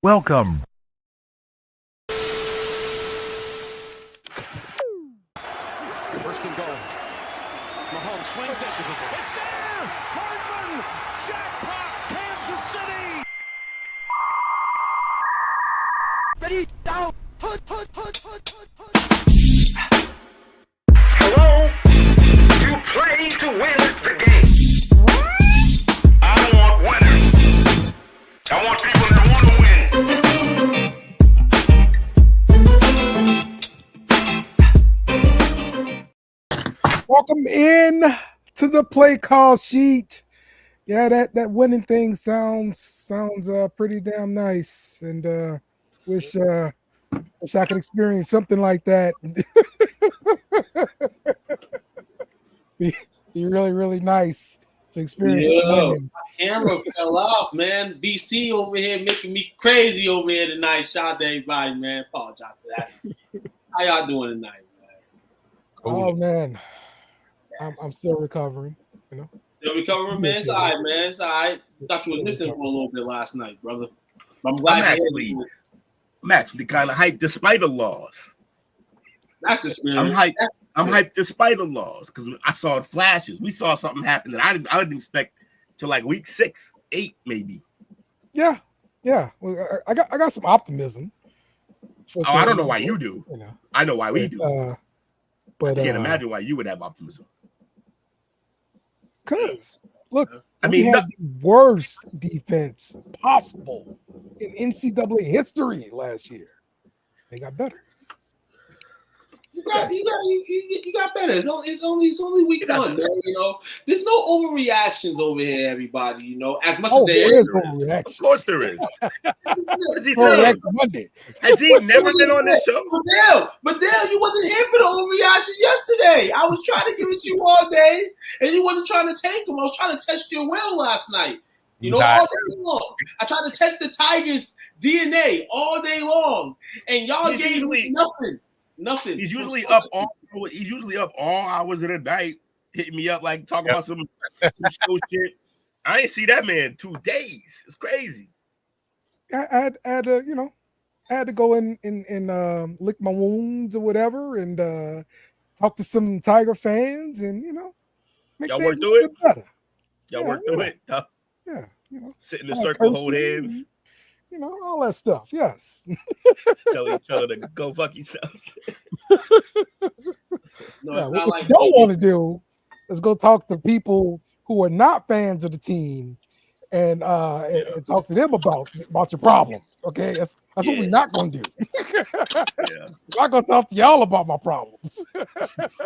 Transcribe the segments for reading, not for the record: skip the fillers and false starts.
Welcome. First and goal. Mahomes swings it. It's there! Hardman! Jackpot! Kansas City! Ready, down! Put. Hello? You play to win the game. I don't want winners. I want people that want to win. Welcome in to the play call sheet. Yeah, that winning thing sounds pretty damn nice, and wish I could experience something like that. be really nice to experience winning. My camera fell off, man. BC over here making me crazy over here tonight. Shout out to everybody, man. Apologize for that. How y'all doing tonight, man? Oh man, I'm still recovering. You know, Still recovering, man. It's all right, man. It's all right. Thought you were missing for a little bit last night, brother. I'm glad I'm actually kind of hyped despite the loss. That's the spirit. I'm hyped despite the loss because I saw flashes. We saw something happen that I didn't expect till like week 6, 8, maybe. Yeah. Well, I got some optimism. I don't know why you do. You know, I know why we do. But I can't imagine why you would have optimism. Because look, I we mean, had the worst defense possible in NCAA history last year. They got better. You got better. It's only week one, man. You know, there's no overreactions over here, everybody. You know, as much as there is. Of course there is. What is he Oh, saying? that's Monday. Has he never been on this show? But Dale, you wasn't here for the overreaction yesterday. I was trying to give it to you all day, and you wasn't trying to take them. I was trying to test your will last night. You know, all day long. I tried to test the Tigers' DNA all day long, and y'all gave me nothing. Nothing. He's usually up all hours of the night, hitting me up like talking about some show shit. I ain't see that man 2 days. It's crazy. I had to, I had to go in lick my wounds or whatever, and talk to some Tiger fans, and make Y'all things work through it better. Y'all work through it. Yeah, sit in the circle, hold hands. All that stuff. Yes. Tell each other to go fuck yourselves. What you don't want to do is go talk to people who are not fans of the team and talk to them about your problems. Okay, that's what we're not going to do. I'm not going to talk to y'all about my problems.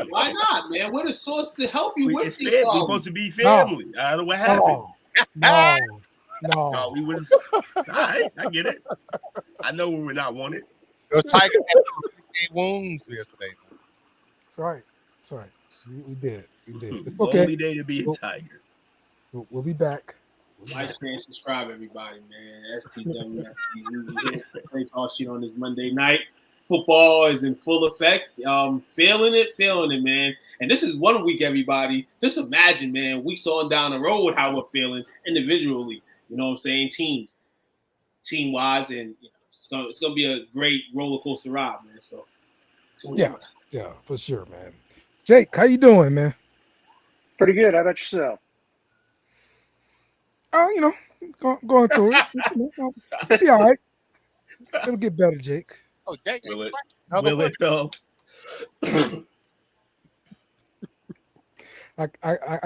Why not, man? We're the source to help you with these problems. We're supposed to be family. I don't know what happened. No, we was all right. I get it. I know we were not wanted. Those Tigers had wounds yesterday. That's right. We did. It's okay. Okay. Day to be a Tiger. We'll be back. Like, share, subscribe, everybody, man. STWF. Play call sheet on this Monday night. Football is in full effect. Feeling it, man. And this is 1 week, everybody. Just imagine, man, weeks on down the road how we're feeling individually. You know what I'm saying? Team-wise, and it's gonna be a great roller coaster ride, man. So yeah, for sure, man. Jake, how you doing, man? Pretty good. How about yourself? Oh, going through it. Be all right. It'll get better, Jake. Oh, Jake, will it though? I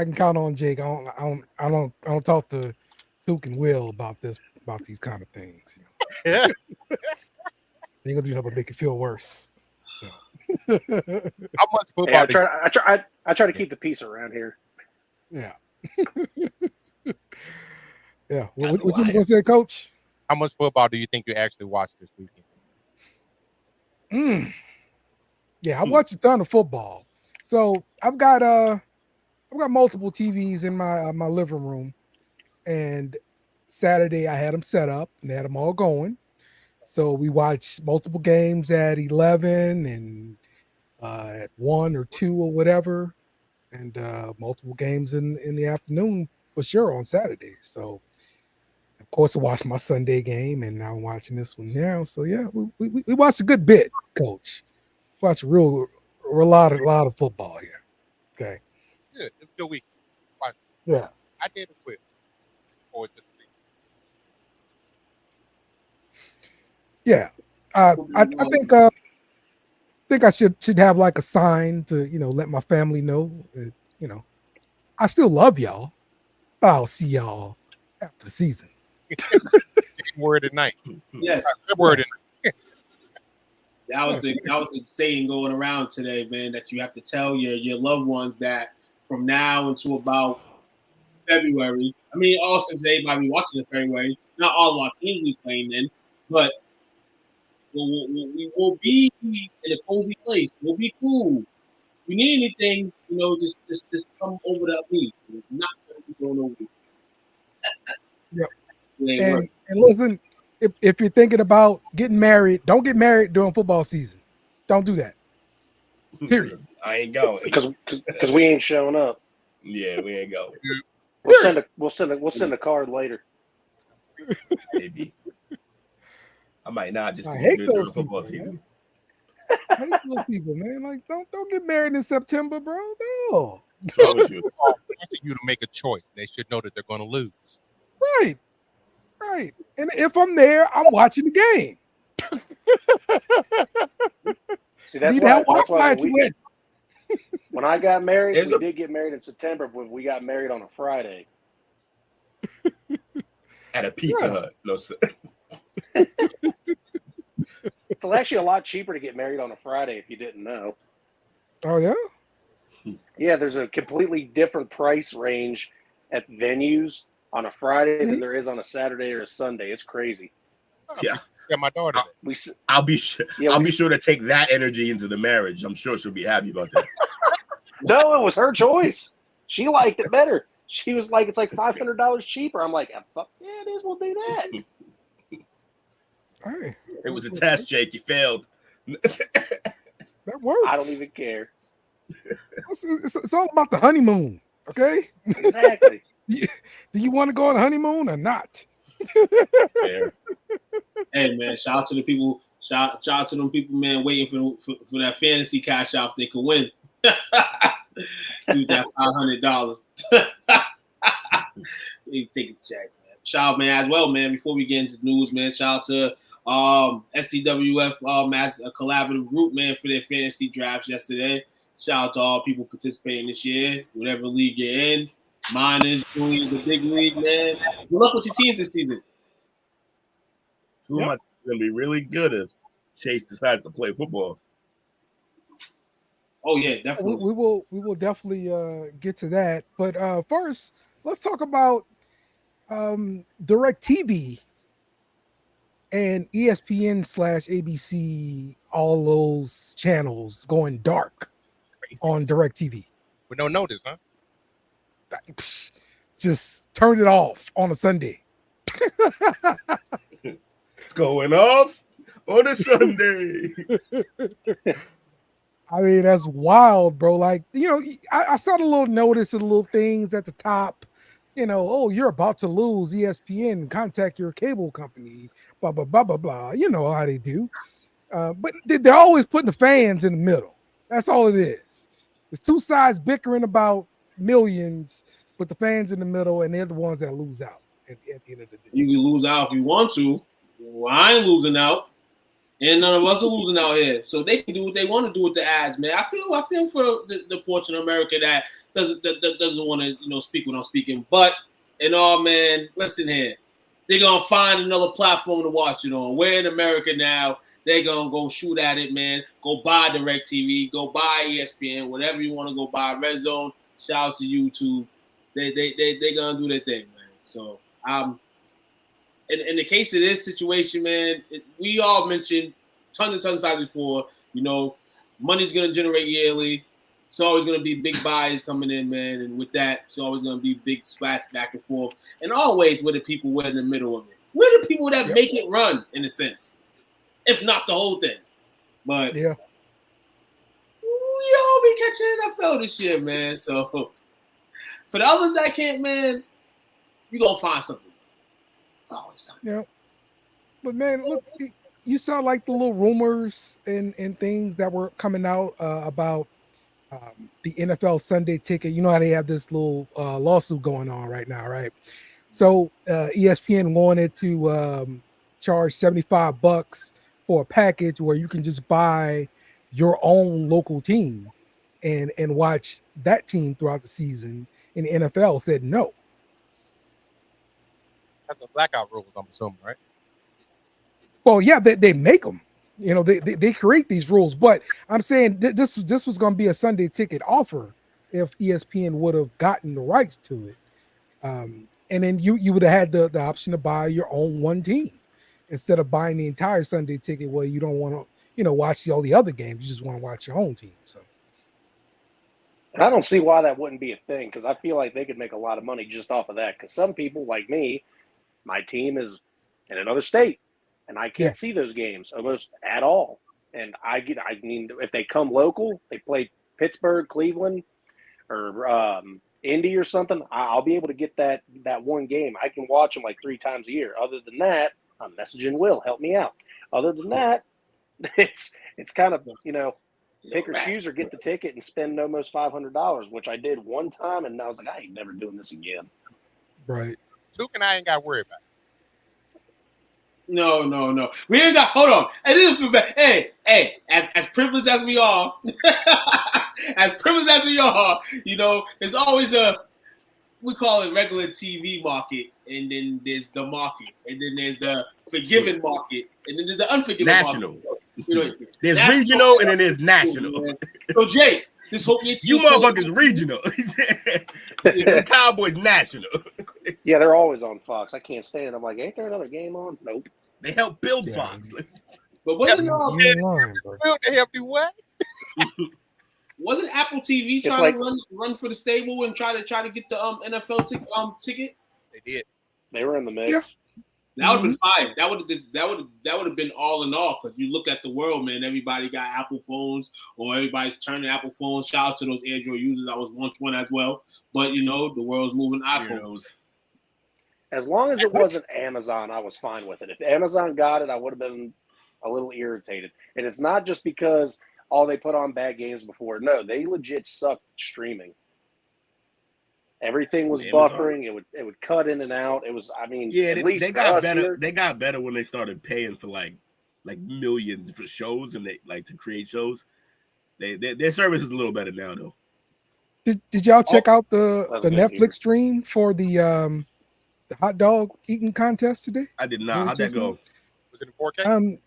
can count on Jake. I don't talk to Tuke and Will about these kind of things. Yeah. They're gonna do nothing but make it feel worse. So. How much football? I try to keep the peace around here. Yeah. Yeah. What you gonna say, Coach? How much football do you think you actually watched this weekend? Yeah, I watch a ton of football. So I've got multiple TVs in my living room, and Saturday I had them set up and they had them all going. So we watched multiple games at 11 and at 1 or 2 or whatever, and multiple games in the afternoon for sure on Saturday. So course, I watched my Sunday game, and now I'm watching this one now. So yeah, we watched a good bit, Coach. Watch a lot of football here. Okay. Yeah, it's a good week. Yeah. I did it quick. Forward to the season. Yeah. I think I should have like a sign to let my family know that, I still love y'all, but I'll see y'all after the season. Word at night. Yes. Good word at night. That was the saying going around today, man, that you have to tell your loved ones that from now until about February. I mean, all since they might be watching in February. Not all of our teams we playing then, but we'll be in a cozy place. We'll be cool. If you need anything, just come over to me. It's not going to be going over. Yep. And listen, if you're thinking about getting married, don't get married during football season. Don't do that. Period. I ain't going because we ain't showing up. Yeah, we ain't going. We'll send a card later. Maybe. I might not just I hate those football people, season. I hate those people, man. Like, don't get married in September, bro. No. What's wrong with you? I want you to make a choice. They should know that they're going to lose. Right. And if I'm there, I'm watching the game. See, that's why win. when I got married, we did get married in September, but we got married on a Friday. At a Pizza Hut. No, sir. It's actually a lot cheaper to get married on a Friday if you didn't know. Oh, yeah? Yeah, there's a completely different price range at venues on a Friday than there is on a Saturday or a Sunday. It's crazy. Yeah. Yeah, my daughter. I'll be sure. I'll be sure to take that energy into the marriage. I'm sure she'll be happy about that. No, it was her choice. She liked it better. She was like, it's like $500 cheaper. I'm like, yeah, it is. We'll do that. Hey, it was a test, Jake. You failed. That works. I don't even care. It's all about the honeymoon, okay? Exactly. Do you want to go on a honeymoon or not? Fair. Hey, man, shout out to the people. Shout out to them people, man, waiting for that fantasy cash out if they could win. Use that $500. You take a check, man. Shout out, man, as well, man. Before we get into the news, man, shout out to STWF as a collaborative group, man, for their fantasy drafts yesterday. Shout out to all people participating this year, whatever league you're in. Mine is doing the big league, man. Good luck with your teams this season. Two of my teams are gonna be really good if Chase decides to play football. Oh yeah, definitely. We will definitely get to that. But first, let's talk about DirecTV and ESPN/ABC. All those channels going dark on DirecTV. With no notice, huh? Just turn it off on a Sunday. It's going off on a Sunday. I mean, that's wild, bro. Like, I saw the little notice and the little things at the top. Oh, you're about to lose ESPN. Contact your cable company. Blah, blah, blah, blah, blah. You know how they do. But they're always putting the fans in the middle. That's all it is. There's two sides bickering about millions, but the fans in the middle, and they're the ones that lose out at the end of the day. You can lose out if you want to. Well, I ain't losing out. And none of us are losing out here. So they can do what they want to do with the ads, man. I feel for the portion of America that doesn't want to, speak when I'm speaking. But in all, man, listen here. They're going to find another platform to watch it on. We're in America now. They're going to go shoot at it, man. Go buy DirecTV. Go buy ESPN. Whatever you want to go buy. Red Zone. Shout out to YouTube. They're going to do their thing, man. So, in the case of this situation, man, we all mentioned tons of times before, money's going to generate yearly. It's always going to be big buys coming in, man. And with that, it's always going to be big splats back and forth. And always we're the people we're in the middle of it. We're the people that make it run, in a sense, if not the whole thing. But yeah, we all be catching NFL this year, man. So for the others that can't, man, you going to find something. Always something. Yeah. But man, look, you saw like the little rumors and things that were coming out about the NFL Sunday ticket. You know how they have this little lawsuit going on right now, right? So ESPN wanted to charge $75 for a package where you can just buy your own local team and watch that team throughout the season. And the NFL said no. That's the blackout rules, I'm assuming, right? Well, yeah, they make them. You know, they create these rules. But I'm saying this was going to be a Sunday ticket offer if ESPN would have gotten the rights to it. And then you would have had the option to buy your own one team instead of buying the entire Sunday ticket where you don't want to, watch all the other games. You just want to watch your own team. So. And I don't see why that wouldn't be a thing, because I feel like they could make a lot of money just off of that. Because some people like me, my team is in another state, and I can't see those games almost at all. And I mean, if they come local, they play Pittsburgh, Cleveland, or Indy or something, I'll be able to get that one game. I can watch them like 3 times a year. Other than that, I'm messaging Will, help me out. Other than that, it's kind of, pick or choose or get the ticket and spend almost $500, which I did one time, and I was like, I ain't never doing this again. Right. Duke and I ain't got to worry about it. No. We ain't got. Hold on. It is feel bad. Hey. As privileged as we are, there's always we call it regular TV market, and then there's the market, and then there's the forgiven market, and then there's the unforgiven national. Market. There's regional, and then there's national. So Jake, this hope you motherfuckers regional. The Cowboys national. Yeah, they're always on Fox. I can't stand it. I'm like, ain't there another game on? Nope. They help build Fox. But wasn't They help you what? Wasn't Apple TV trying to run for the stable and try to get the NFL ticket? They did. They were in the mix. Yeah. That would have been fire. That would have been all in all, because you look at the world, man. Everybody got Apple phones, or everybody's turning Apple phones. Shout out to those Android users. I was once one as well, but the world's moving iPhones. As long as it wasn't Amazon, I was fine with it. If Amazon got it, I would have been a little irritated. And it's not just because they put on bad games before. No, they legit sucked streaming. Everything was buffering. It would cut in and out. It was, at least they got better. Here, they got better when they started paying for like millions for shows, and they to create shows. Their service is a little better now, though. Did y'all check out the Netflix stream for the hot dog eating contest today? I did not. How'd that go? Was it in 4K?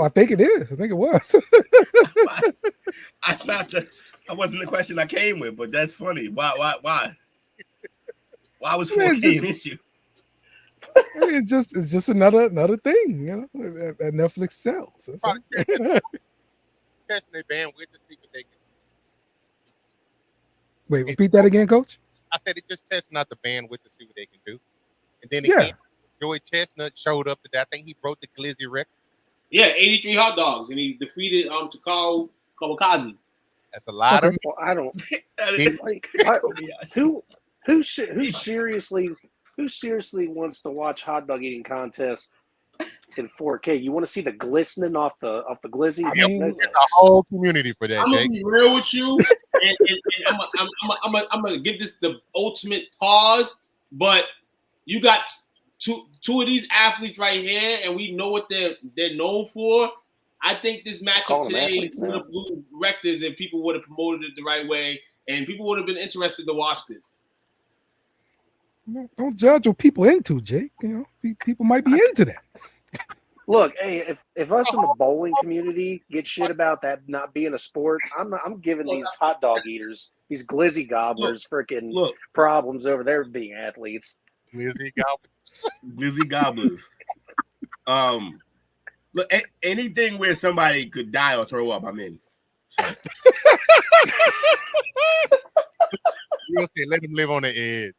I think it is. I think it was. That's not that wasn't the question I came with, but that's funny. Why was 4K an issue? It's just another thing, that Netflix sells. Testing their bandwidth to see what they can. Wait, repeat that again, Coach. I said it just testing out the bandwidth to see what they can do. And then again, Joey Chestnut showed up today. I think he broke the Glizzy record. Yeah, 83 hot dogs, and he defeated Takao Kawakazi. That's a lot of. Well, I don't. Who seriously wants to watch hot dog eating contest in 4K? You want to see the glistening off the glizzy? There's a whole community for that. I'm gonna be real with you, and I'm gonna give this the ultimate pause. But you got two of these athletes right here, and we know what they're known for. I think this matchup today would have blew records if people would have promoted it the right way, and people would have been interested to watch this. Don't judge what people into, Jake. People might be into that. Look, hey, if us in the bowling community get shit about that not being a sport, I'm giving these hot dog eaters, these glizzy gobblers, freaking problems over there being athletes. Glizzy gobblers. Look, anything where somebody could die or throw up, I'm in. So. You'll say, let them live on the edge.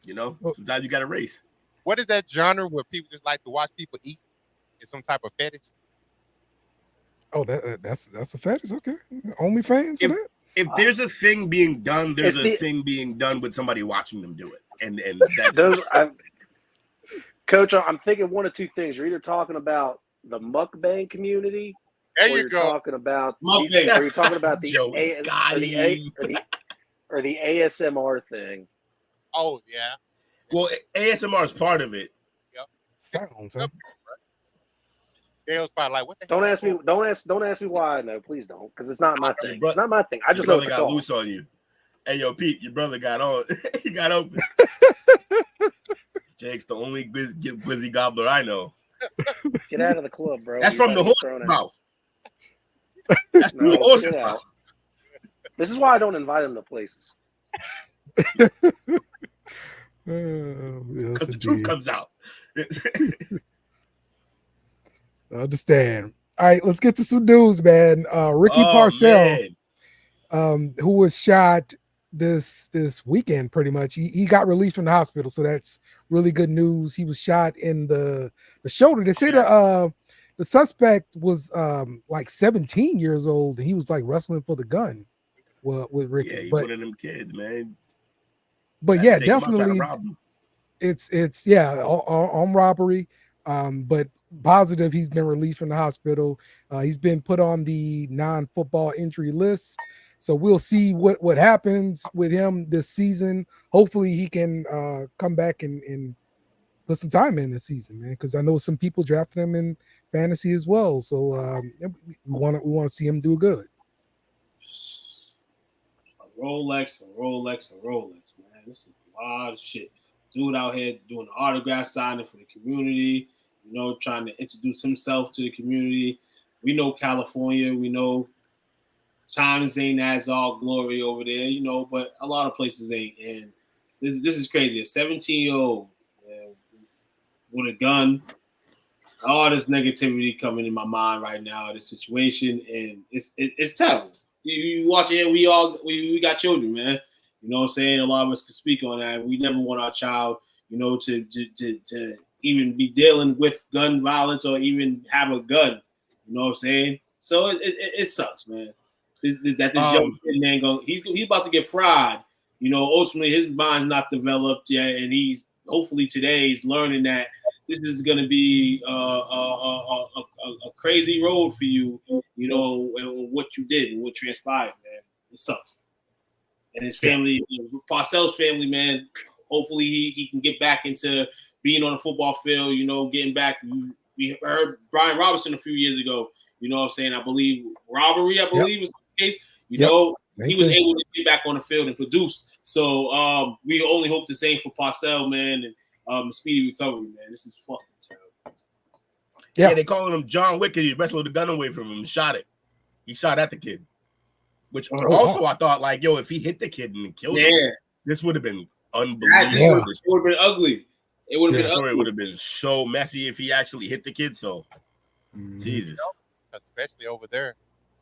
Sometimes you got to race. What is that genre where people just like to watch people eat? It's some type of fetish. Oh, that's a fetish. Okay, OnlyFans for that. if there's a thing being done, there's a thing being done with somebody watching them do it, and that's Coach, I'm thinking one of two things. You're either talking about the mukbang community, There or you you're go. talking about Mukbang. or you're talking about the Joey or the ASMR thing. Oh yeah. Well, ASMR is part of it. Sounds. Huh? They was probably like, what the Don't hell? ask me why. No, please don't, because it's not my thing. Bro- It's not my thing. I just Your know brother it's got called. loose on you. Hey, yo, Pete, your brother got on. He got open. Jake's the only glizzy gobbler I know. Get out of the club, bro. That's You're from the about to get horse's thrown out. mouth. That's from the No, horse's get out. mouth. This is why I don't invite him to places. Yes, Because the truth indeed. comes out. I understand. All right, let's get to some news, man. Ricky Pearsall, man. who was shot this weekend, pretty much. He got released from the hospital, so that's really good news. He was shot in the shoulder. They say the suspect was like 17 years old, and he was like wrestling for the gun with Ricky. Yeah, he's but one of them kids, man. but Had yeah, to take him out, try to definitely. rob him. It's on robbery, but positive he's been released from the hospital. He's been put on the non-football injury list, so we'll see what happens with him this season. Hopefully he can come back and put some time in this season, man, because I know some people drafted him in fantasy as well, so we want to see him do good. Rolex, man. This is a lot of shit. Dude out here doing the autograph signing for the community, trying to introduce himself to the community. We know California, we know times ain't as all glory over there, but a lot of places ain't. And this is crazy. A 17-year-old with a gun, all this negativity coming in my mind right now, this situation, and it's terrible. You watch it, we got children, man. You know what I'm saying? A lot of us can speak on that. We never want our child, to even be dealing with gun violence or even have a gun. You know what I'm saying? So it sucks, man. This young kid, man, he's about to get fried. Ultimately his mind's not developed yet, and he's hopefully today he's learning that this is going to be a crazy road for you, and what you did and what transpired, man. It sucks. And his family, Parcell's family, man, hopefully he can get back into being on the football field, getting back. We heard Brian Robinson a few years ago, you know what I'm saying? I believe robbery, was the case. He was able to get back on the field and produce. So we only hope the same for Parcell, man, and speedy recovery, man. This is fucking terrible. Yeah, they calling him John Wick. He wrestled the gun away from him and shot it. He shot at the kid. Which I thought, like, yo, if he hit the kid and killed him, this would have been unbelievable. It would have been ugly. It would have been ugly. It would have been so messy if he actually hit the kid. So, Jesus. Especially over there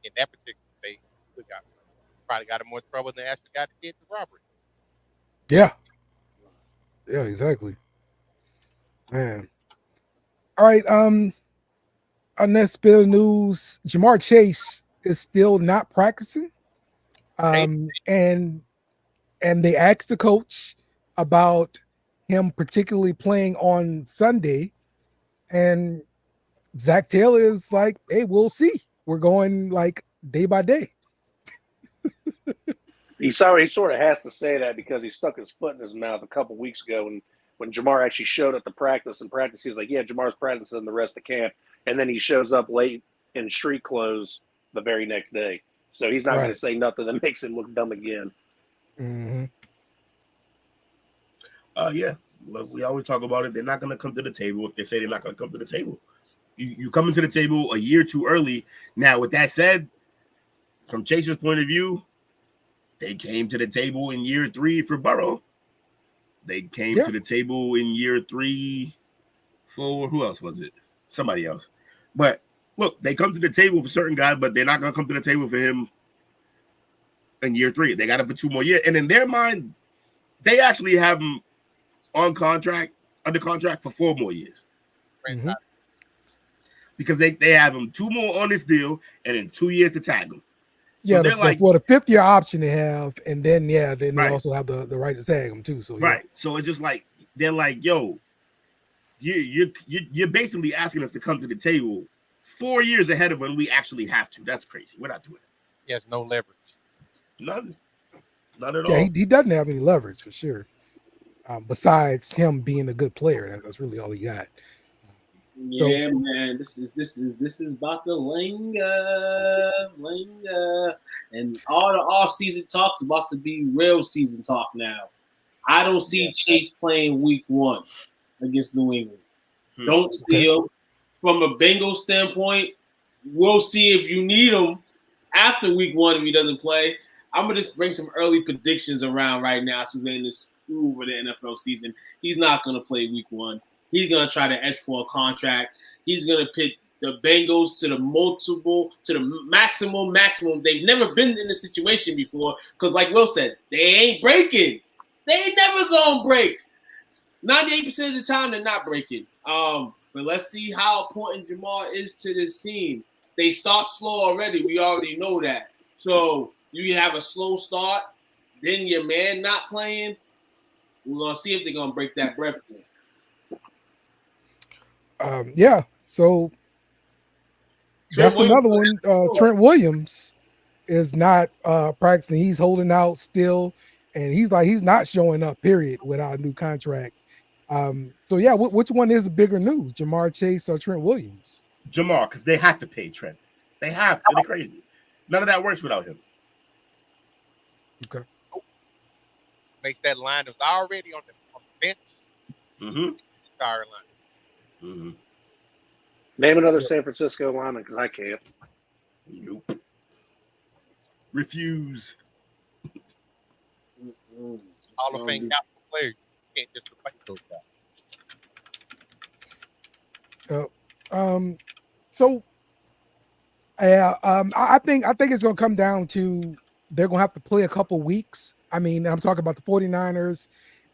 in that particular state, probably got him more trouble than actually got the kid for robbery. Yeah, exactly. Man. All right. Our next bit of news: Jamar Chase is still not practicing. And they asked the coach about him particularly playing on Sunday, and Zach Taylor is like, "Hey, we'll see. We're going like day by day." He sort of has to say that because he stuck his foot in his mouth a couple weeks ago, and when Jamar actually showed up to practice, he was like, "Yeah, Jamar's practicing the rest of camp," and then he shows up late in street clothes the very next day. So he's not going to say nothing that makes him look dumb again. Mm-hmm. Yeah. Look, we always talk about it. They're not going to come to the table if they say they're not going to come to the table. You come into the table a year too early. Now, with that said, from Chase's point of view, they came to the table in year 3 for Burrow. They came to the table in year 3 for who else was it? Somebody else. But look, they come to the table for certain guys, but they're not going to come to the table for him in year 3. They got him for 2 more years. And in their mind, they actually have him under contract for 4 more years. Mm-hmm. Because they have him 2 more on this deal and then 2 years to tag him. Yeah, they're like, the 5th-year option they have, and then they Right. also have the right to tag them too. So right. So it's just like they're like, yo, you're basically asking us to come to the table 4 years ahead of when we actually have to. That's crazy. We're not doing it. He has no leverage. None at all. Yeah, he doesn't have any leverage for sure. Besides him being a good player, that's really all he got. Yeah, man, this is about the linger, and all the off-season talk is about to be real season talk now. I don't see Chase playing week 1 against New England. Don't see him. From a Bengals standpoint, we'll see if you need him after week 1 if he doesn't play. I'm gonna just bring some early predictions around right now so we're in this screw over the NFL season. He's not gonna play week 1. He's going to try to etch for a contract. He's going to pit the Bengals to the maximum. They've never been in this situation before because, like Will said, they ain't breaking. They ain't never going to break. 98% of the time, they're not breaking. But let's see how important Jamar is to this team. They start slow already. We already know that. So you have a slow start, then your man not playing. We're going to see if they're going to break that breath. So that's another one. Trent Williams is not practicing. He's holding out still, and he's not showing up, period, without a new contract. Which one is bigger news, Jamar Chase or Trent Williams? Jamar, because they have to pay Trent. They have to. They're crazy. None of that works without him. Okay. Makes that line that's already on the fence. Entire line. Name another San Francisco lineman because I can't. Nope. Refuse. Hall of Fame capital player. You can't just replace those guys. I think it's going to come down to they're going to have to play a couple weeks. I mean, I'm talking about the 49ers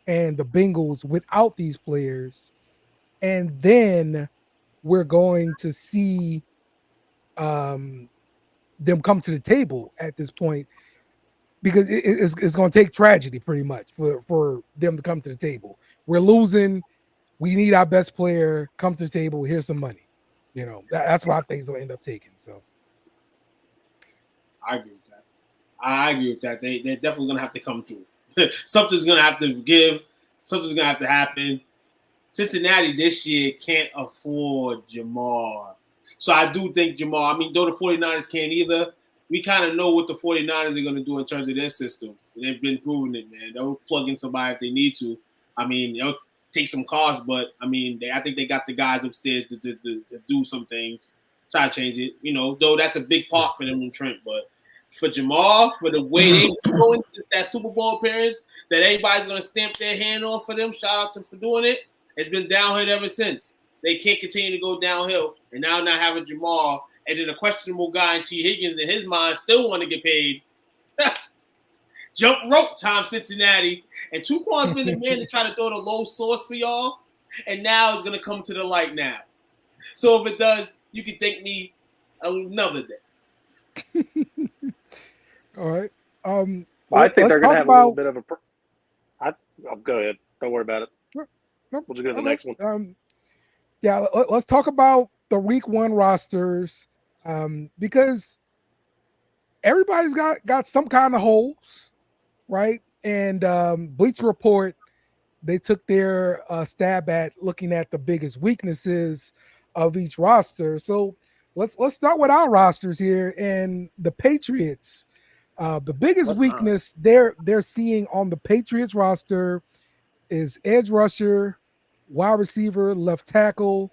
and the Bengals without these players. And then we're going to see them come to the table at this point because it's going to take tragedy pretty much for them to come to the table. We're losing. We need our best player. Come to the table. Here's some money. That's what I think is going to end up taking. So I agree with that. They're definitely going to have to come through. Something's going to have to give. Something's going to have to happen. Cincinnati this year can't afford Jamar. So I do think Jamar, though the 49ers can't either, we kind of know what the 49ers are going to do in terms of their system. They've been proving it, man. They'll plug in somebody if they need to. They'll take some costs, but, I think they got the guys upstairs to do some things, try to change it, though that's a big part for them and Trent. But for Jamar, for the way they've been going since that Super Bowl appearance, that everybody's going to stamp their hand on for them, shout out to them for doing it. It's been downhill ever since. They can't continue to go downhill. And now not having Jamar and then a questionable guy in T. Higgins in his mind still want to get paid. Jump rope time, Cincinnati. And Tuquan's been the man to try to throw the low source for y'all. And now it's going to come to the light now. So if it does, you can thank me another day. All right. I think they're going to have a little bit of a go ahead. Don't worry about it. We'll just go to the next one. Let's talk about the week 1 rosters because everybody's got some kind of holes, right? And Bleacher Report, they took their stab at looking at the biggest weaknesses of each roster. So let's start with our rosters here. And the Patriots, the biggest weakness they're seeing on the Patriots roster is edge rusher, wide receiver, left tackle,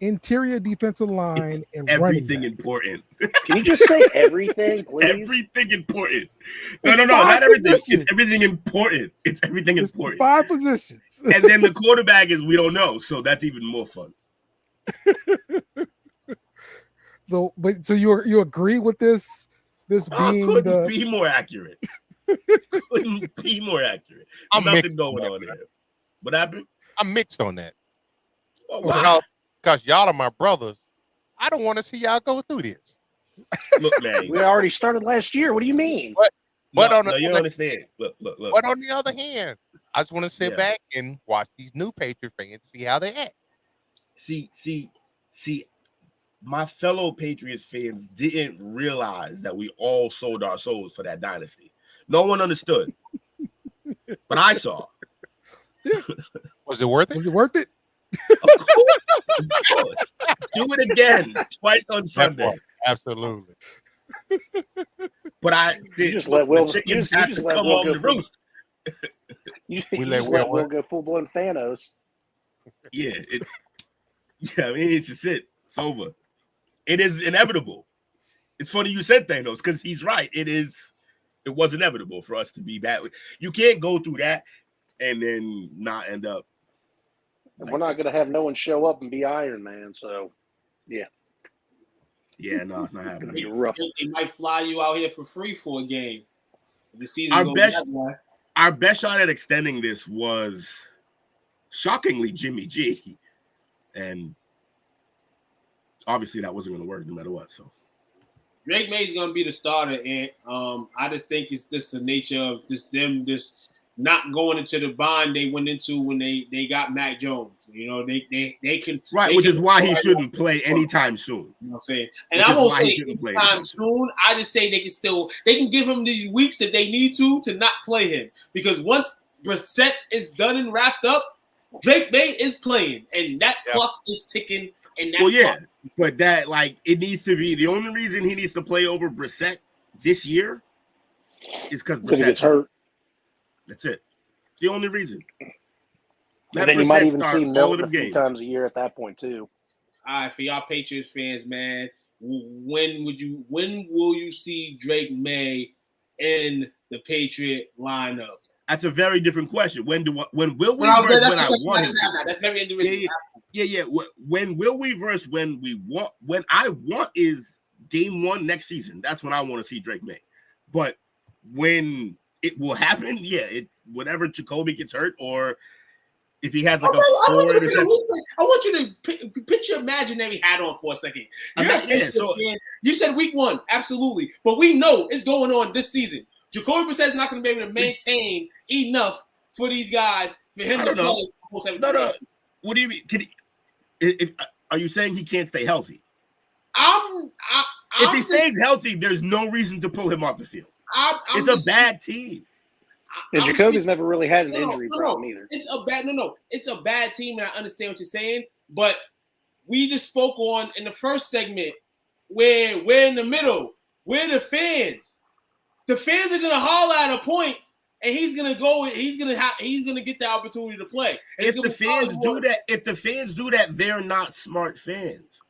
interior defensive line, and everything important. Can you just say everything, please? Everything important. No, not everything. It's everything important. It's everything important. 5 positions. And then the quarterback is we don't know, so that's even more fun. So you agree with this being couldn't be more accurate. Couldn't be more accurate. Nothing going on there. What happened? I'm mixed on that. Oh, wow. Because y'all are my brothers. I don't want to see y'all go through this. Look, man. We already started last year. What do you mean? But no, on the you don't other, understand. Look. but on the other hand, I just want to sit Yeah. back and watch these new Patriot fans see how they act. See, my fellow Patriots fans didn't realize that we all sold our souls for that dynasty. No one understood. But I saw. Was it worth it? Was it worth it? Of course. Do it again twice on Sunday. Absolutely. But You just let Will. the You chickens just, have you to just let come Will on go the full, roost. you We just let let Will Will go full blown Thanos. Yeah, I mean, it's just it. It's over. It is inevitable. It's funny you said Thanos because he's right. It was inevitable for us to be bad. You can't go through that and then not end up. We're not going to have no one show up and be Iron Man. So, yeah. Yeah, no, it's not It's going to happening. be rough. They might fly you out here for free for a game. The season Our goes best- that way. Our best shot at extending this was shockingly Jimmy G, and obviously that wasn't going to work no matter what. So Drake May's gonna be the starter, and I just think it's just the nature of them not going into the bond they went into when they got Mac Jones. You know, they can which is why he shouldn't play anytime soon. You know what I'm saying? And Which I is won't why say he shouldn't play anytime anytime soon. I just say they can give him these weeks if they need to not play him. Because once Brissett is done and wrapped up, Drake May is playing. And that clock is ticking. And that clock. But that it needs to be the only reason he needs to play over Brissett this year is because So he gets hurt. That's it. The only reason. And then you might even see all Milton of a them few games. times a year at that point too. All right, for y'all Patriots fans, man, when will you see Drake May in the Patriot lineup? That's a very different question. When will we versus when I want him to? That's very individual. Yeah. When will we versus when we want? When I want is game 1 next season. That's when I want to see Drake May. But when it will happen, whenever Jacoby gets hurt or if he has a 4 interception. I want you to put your imaginary hat on for a second. You said week 1, absolutely. But we know it's going on this season. Jacoby Brissett is not going to be able to maintain enough for these guys for him to play. No. What do you mean? Are you saying he can't stay healthy? If he stays healthy, there's no reason to pull him off the field. It's a bad team. And Jacoby's never really had an injury problem either. It's a bad team, and I understand what you're saying. But we just spoke on in the first segment where we're in the middle. We're the fans. The fans are gonna holler at a point, and he's gonna go. He's gonna get the opportunity to play. If the fans do that, they're not smart fans.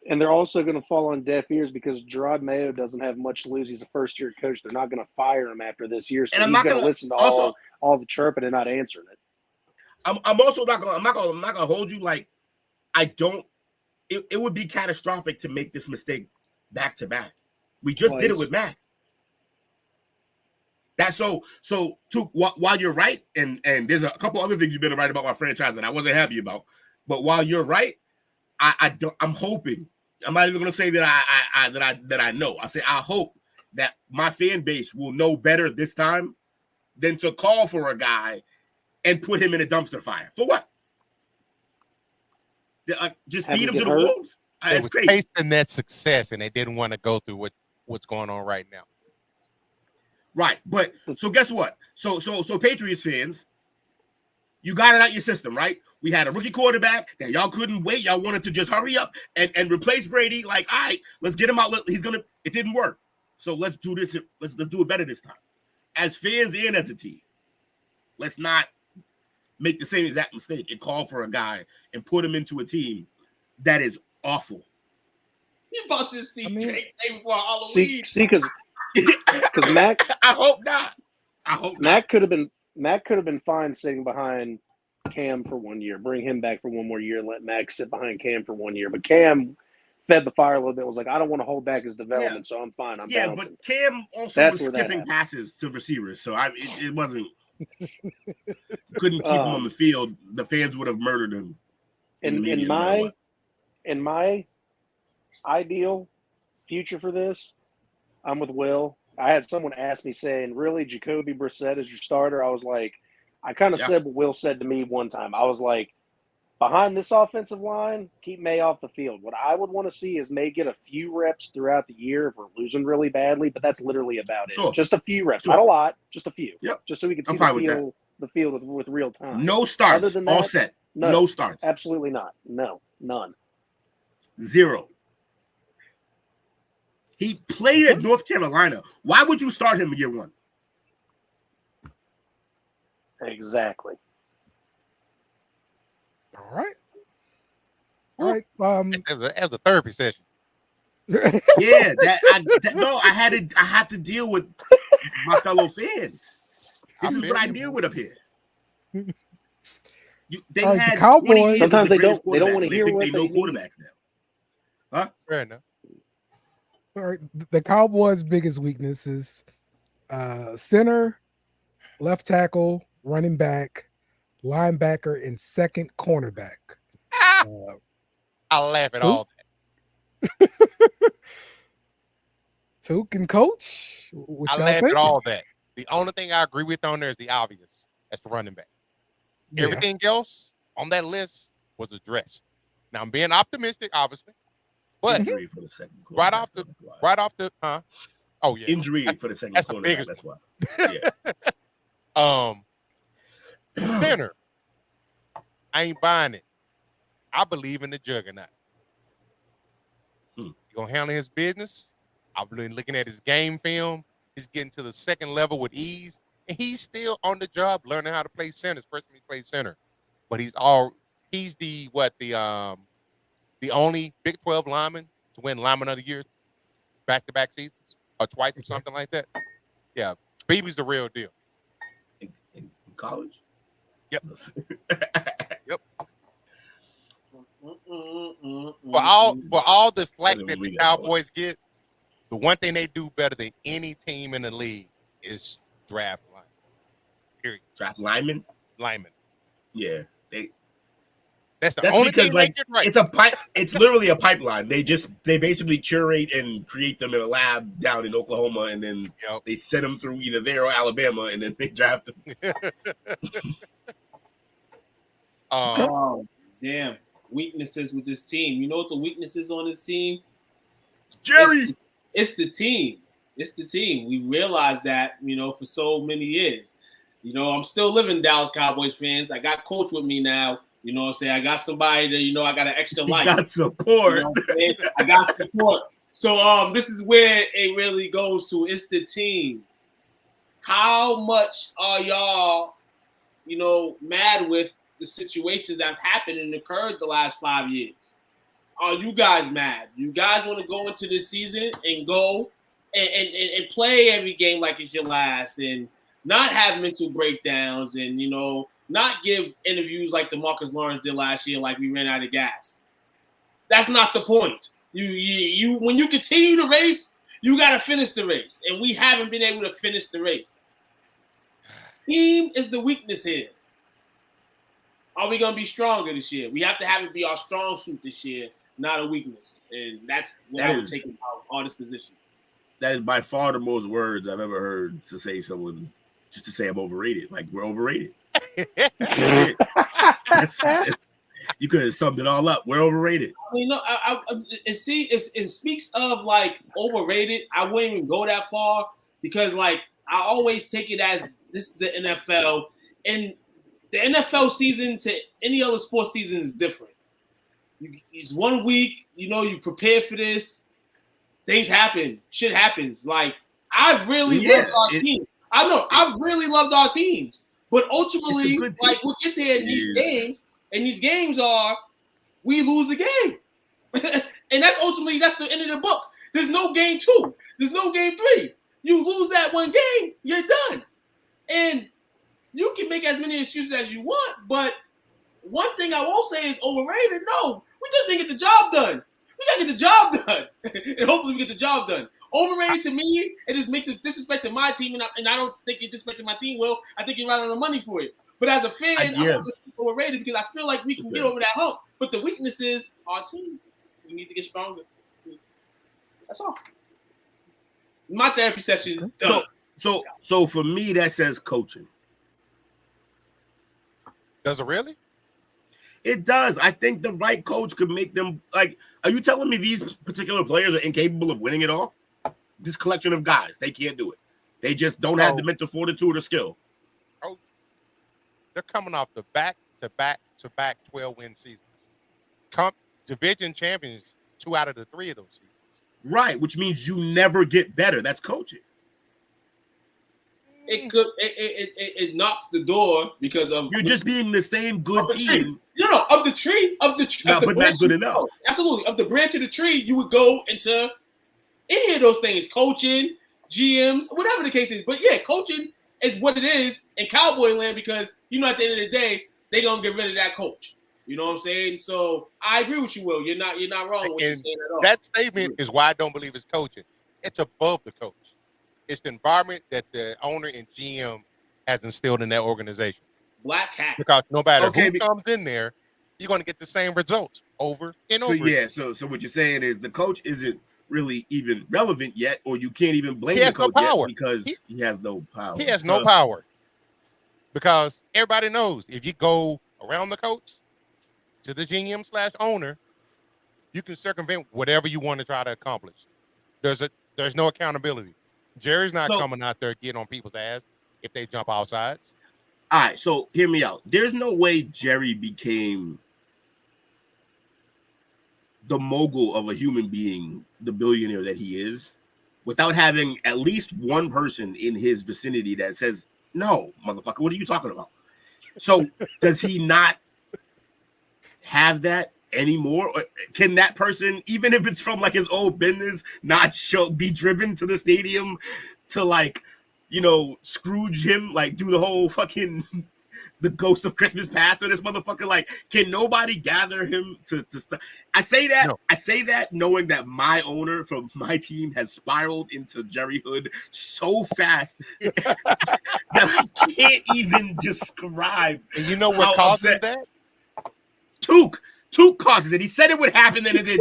And they're also going to fall on deaf ears because Gerard Mayo doesn't have much to lose. He's a first-year coach. They're not going to fire him after this year, so he's going to listen to all the chirping and not answering it. I'm also not gonna hold you It would be catastrophic to make this mistake back to back. We just did it with Mac. That's while you're right, and there's a couple other things you've been right about my franchise that I wasn't happy about, but while you're right, I'm hoping. I'm not even going to say that I know. I say I hope that my fan base will know better this time than to call for a guy and put him in a dumpster fire. For what? Just feed him to the wolves? They were tasting that success, and they didn't want to go through what's going on right now. Right, but so guess what? So Patriots fans, you got it out your system, right? We had a rookie quarterback that y'all couldn't wait. Y'all wanted to just hurry up and replace Brady. All right, let's get him out. It didn't work. So let's do this. Let's do it better this time. As fans and as a team, let's not make the same exact mistake and call for a guy and put him into a team that is awful. You about to see Drake before Halloween. See, because Mac. I hope not. Mac could have been fine sitting behind Cam for 1 year, bring him back for one more year, and let Mac sit behind Cam for 1 year. But Cam fed the fire a little bit. Was like, I don't want to hold back his development, so I'm fine. I'm bouncing. But Cam also was skipping passes to receivers, so it wasn't. Couldn't keep him on the field. The fans would have murdered him. In my ideal, future for this, I'm with Will. I had someone ask me saying, really, Jacoby Brissett is your starter? I was like, I kind of said what Will said to me one time. I was like, behind this offensive line, keep May off the field. What I would want to see is May get a few reps throughout the year if we're losing really badly, but that's literally about it. Sure. Just a few reps. Not a lot, just a few. Yep. Just so we can see the field with real time. No starts. Other than that, all set. No starts. Absolutely not. No, none. 0. He played at North Carolina. Why would you start him in year 1? Exactly. All right. All right. As a therapy session. Yeah, I had to deal with my fellow fans. This is what I deal with up here. They had the Cowboys. Sometimes they don't want to hear what they know quarterbacks now. Huh? Fair enough. All right. The Cowboys' biggest weakness is center, left tackle, running back, linebacker, and second cornerback. I laugh at all that. Took and coach. I laugh at all that. The only thing I agree with on there is the obvious. That's the running back. Yeah. Everything else on that list was addressed. Now I'm being optimistic, obviously, but injury for the second right off the oh yeah, injury for the second. That's the biggest. That's why. Yeah. Center. I ain't buying it. I believe in the juggernaut. He's gonna handle his business. I've been looking at his game film. He's getting to the second level with ease, and he's still on the job learning how to play center. First time he played center, but he's the only Big 12 lineman to win lineman of the year back-to-back seasons or twice or something like that. Yeah, Beebe's the real deal. In college. Yep. Yep. For all the flack that the Cowboys get, the one thing they do better than any team in the league is draft line. Period. Draft lineman. Yeah, that's the only thing they get right. It's literally a pipeline. They basically curate and create them in a lab down in Oklahoma, and then they send them through either there or Alabama, and then they draft them. Oh, damn. Weaknesses with this team. You know what the weakness is on this team? Jerry. It's the team. It's the team. We realized that, for so many years. I'm still living Dallas Cowboys fans. I got coach with me now. You know what I'm saying? I got somebody that, I got an extra life. Got support. I got support. So this is where it really goes to. It's the team. How much are y'all, mad with the situations that have happened and occurred the last 5 years? Are you guys mad? You guys want to go into this season and go and play every game like it's your last and not have mental breakdowns and, not give interviews like DeMarcus Lawrence did last year like we ran out of gas? That's not the point. You when you continue the race, you got to finish the race. And we haven't been able to finish the race. Team is the weakness here. Are we going to be stronger this year? We have to have it be our strong suit this year, not a weakness. And that's what I would take about on this position. That is by far the most words I've ever heard to say someone, just to say I'm overrated. Like, we're overrated. That's it. You could have summed it all up. We're overrated. It speaks of, like, overrated. I wouldn't even go that far because, like, I always take it as this is the NFL. And the NFL season to any other sports season is different. It's 1 week, you prepare for this. Things happen. Shit happens. Like, I've really loved our team. I know. I've really loved our teams. But ultimately, like, what gets here in these games are we lose the game. And that's the end of the book. There's no game 2. There's no game 3. You lose that one game, you're done. And you can make as many excuses as you want, but one thing I won't say is overrated. No, we just didn't get the job done. We got to get the job done. And hopefully we get the job done. Overrated to me, it just makes it disrespect to my team, and I don't think you're disrespecting my team, Will. I think you're right on the money for it. But as a fan, I'm overrated because I feel like we can get over that hump. But the weakness is our team. We need to get stronger. That's all. My therapy session is done. So for me, that says coaching. Does it really? It does. I think the right coach could make them like. Are you telling me these particular players are incapable of winning it all? This collection of guys, they can't do it. They just don't have the mental fortitude or skill. Oh, they're coming off the back-to-back 12-win seasons. Division champions 2 out of the 3 of those seasons. Right, which means you never get better. That's coaching. It knocks the door because of you're just being the same good team. Of the tree. No, but not good enough. Absolutely. Of the branch of the tree, you would go into any of those things, coaching, GMs, whatever the case is. But yeah, coaching is what it is in Cowboy land because, at the end of the day, they're going to get rid of that coach. You know what I'm saying? So I agree with you, Will. You're not wrong with what you're saying at all. That statement is why I don't believe it's coaching. It's above the coach. It's the environment that the owner and GM has instilled in that organization. Black hat. Because no matter who comes in there, you're going to get the same results over and over. Yeah, so what you're saying is the coach isn't really even relevant yet, or you can't even blame the coach yet because he has no power. He has no power. Because everybody knows if you go around the coach to the GM/owner, you can circumvent whatever you want to try to accomplish. There's no accountability. Jerry's not coming out there getting on people's ass if they jump outsides. All right, so hear me out. There's no way Jerry became the mogul of a human being, the billionaire that he is, without having at least one person in his vicinity that says, no, motherfucker, what are you talking about? So does he not have that anymore? Or can that person, even if it's from like his old business, not be driven to the stadium to like, Scrooge him, like do the whole fucking the Ghost of Christmas Past of this motherfucker? Like, can nobody gather him to stop? I say that. No. I say that knowing that my owner from my team has spiraled into Jerry Hood so fast that I can't even describe. And you know what causes that? Took causes it. He said it would happen, and it did.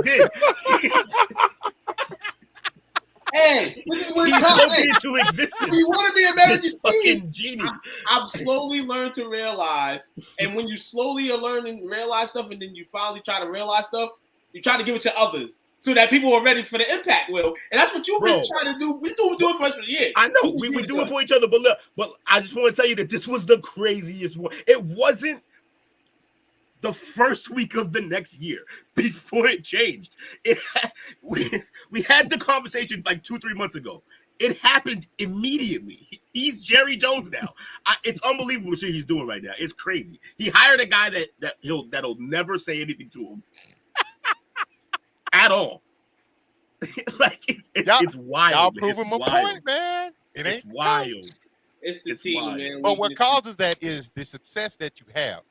Hey, this is what he's spoken into existence. You want to be America's fucking genie. I've slowly learned to realize, and when you slowly are learning to realize stuff, and then you finally try to realize stuff, you try to give it to others so that people are ready for the impact. Will, and that's what you've been trying to do. We do it for us for years. I know we do it for each other, but look, I just want to tell you that this was the craziest one. It wasn't the first week of the next year before it changed. We had the conversation like 2-3 months ago. It happened immediately. He's Jerry Jones now. It's unbelievable the shit he's doing right now. It's crazy. He hired a guy that'll never say anything to him at all. Like it's wild. Y'all proving my point, man. It's wild. It's the team, wild. Man. But what causes that is the success that you have.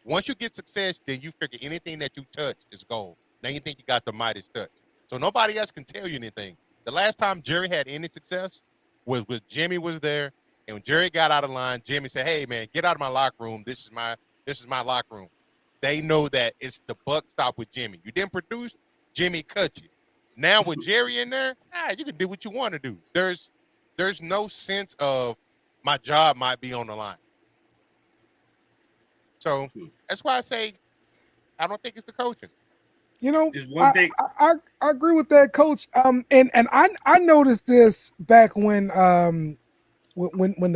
Once you get success, then you figure anything that you touch is gold. Now you think you got the Midas touch. So nobody else can tell you anything. The last time Jerry had any success was when Jimmy was there, and when Jerry got out of line, Jimmy said, "Hey man, get out of my locker room. This is my locker room." They know that it's the buck stop with Jimmy. You didn't produce, Jimmy cut you. Now with Jerry in there, you can do what you want to do. There's no sense of my job might be on the line. So that's why I say I don't think it's the coaching. I agree with that, Coach. And I noticed this back when the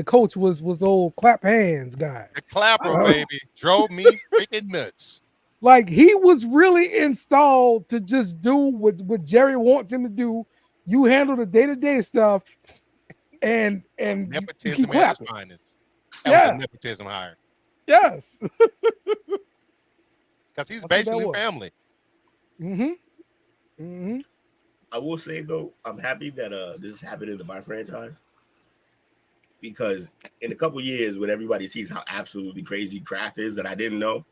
coach was old clap hands guy. The clapper baby drove me freaking nuts. Like he was really installed to just do what Jerry wants him to do. You handle the day-to-day stuff, and nepotism you keep at its finest. That was a nepotism hire. Yes. Because he's basically family. I will say, though, I'm happy that this is happening to my franchise. Because in a couple years, when everybody sees how absolutely crazy Kraft is that I didn't know,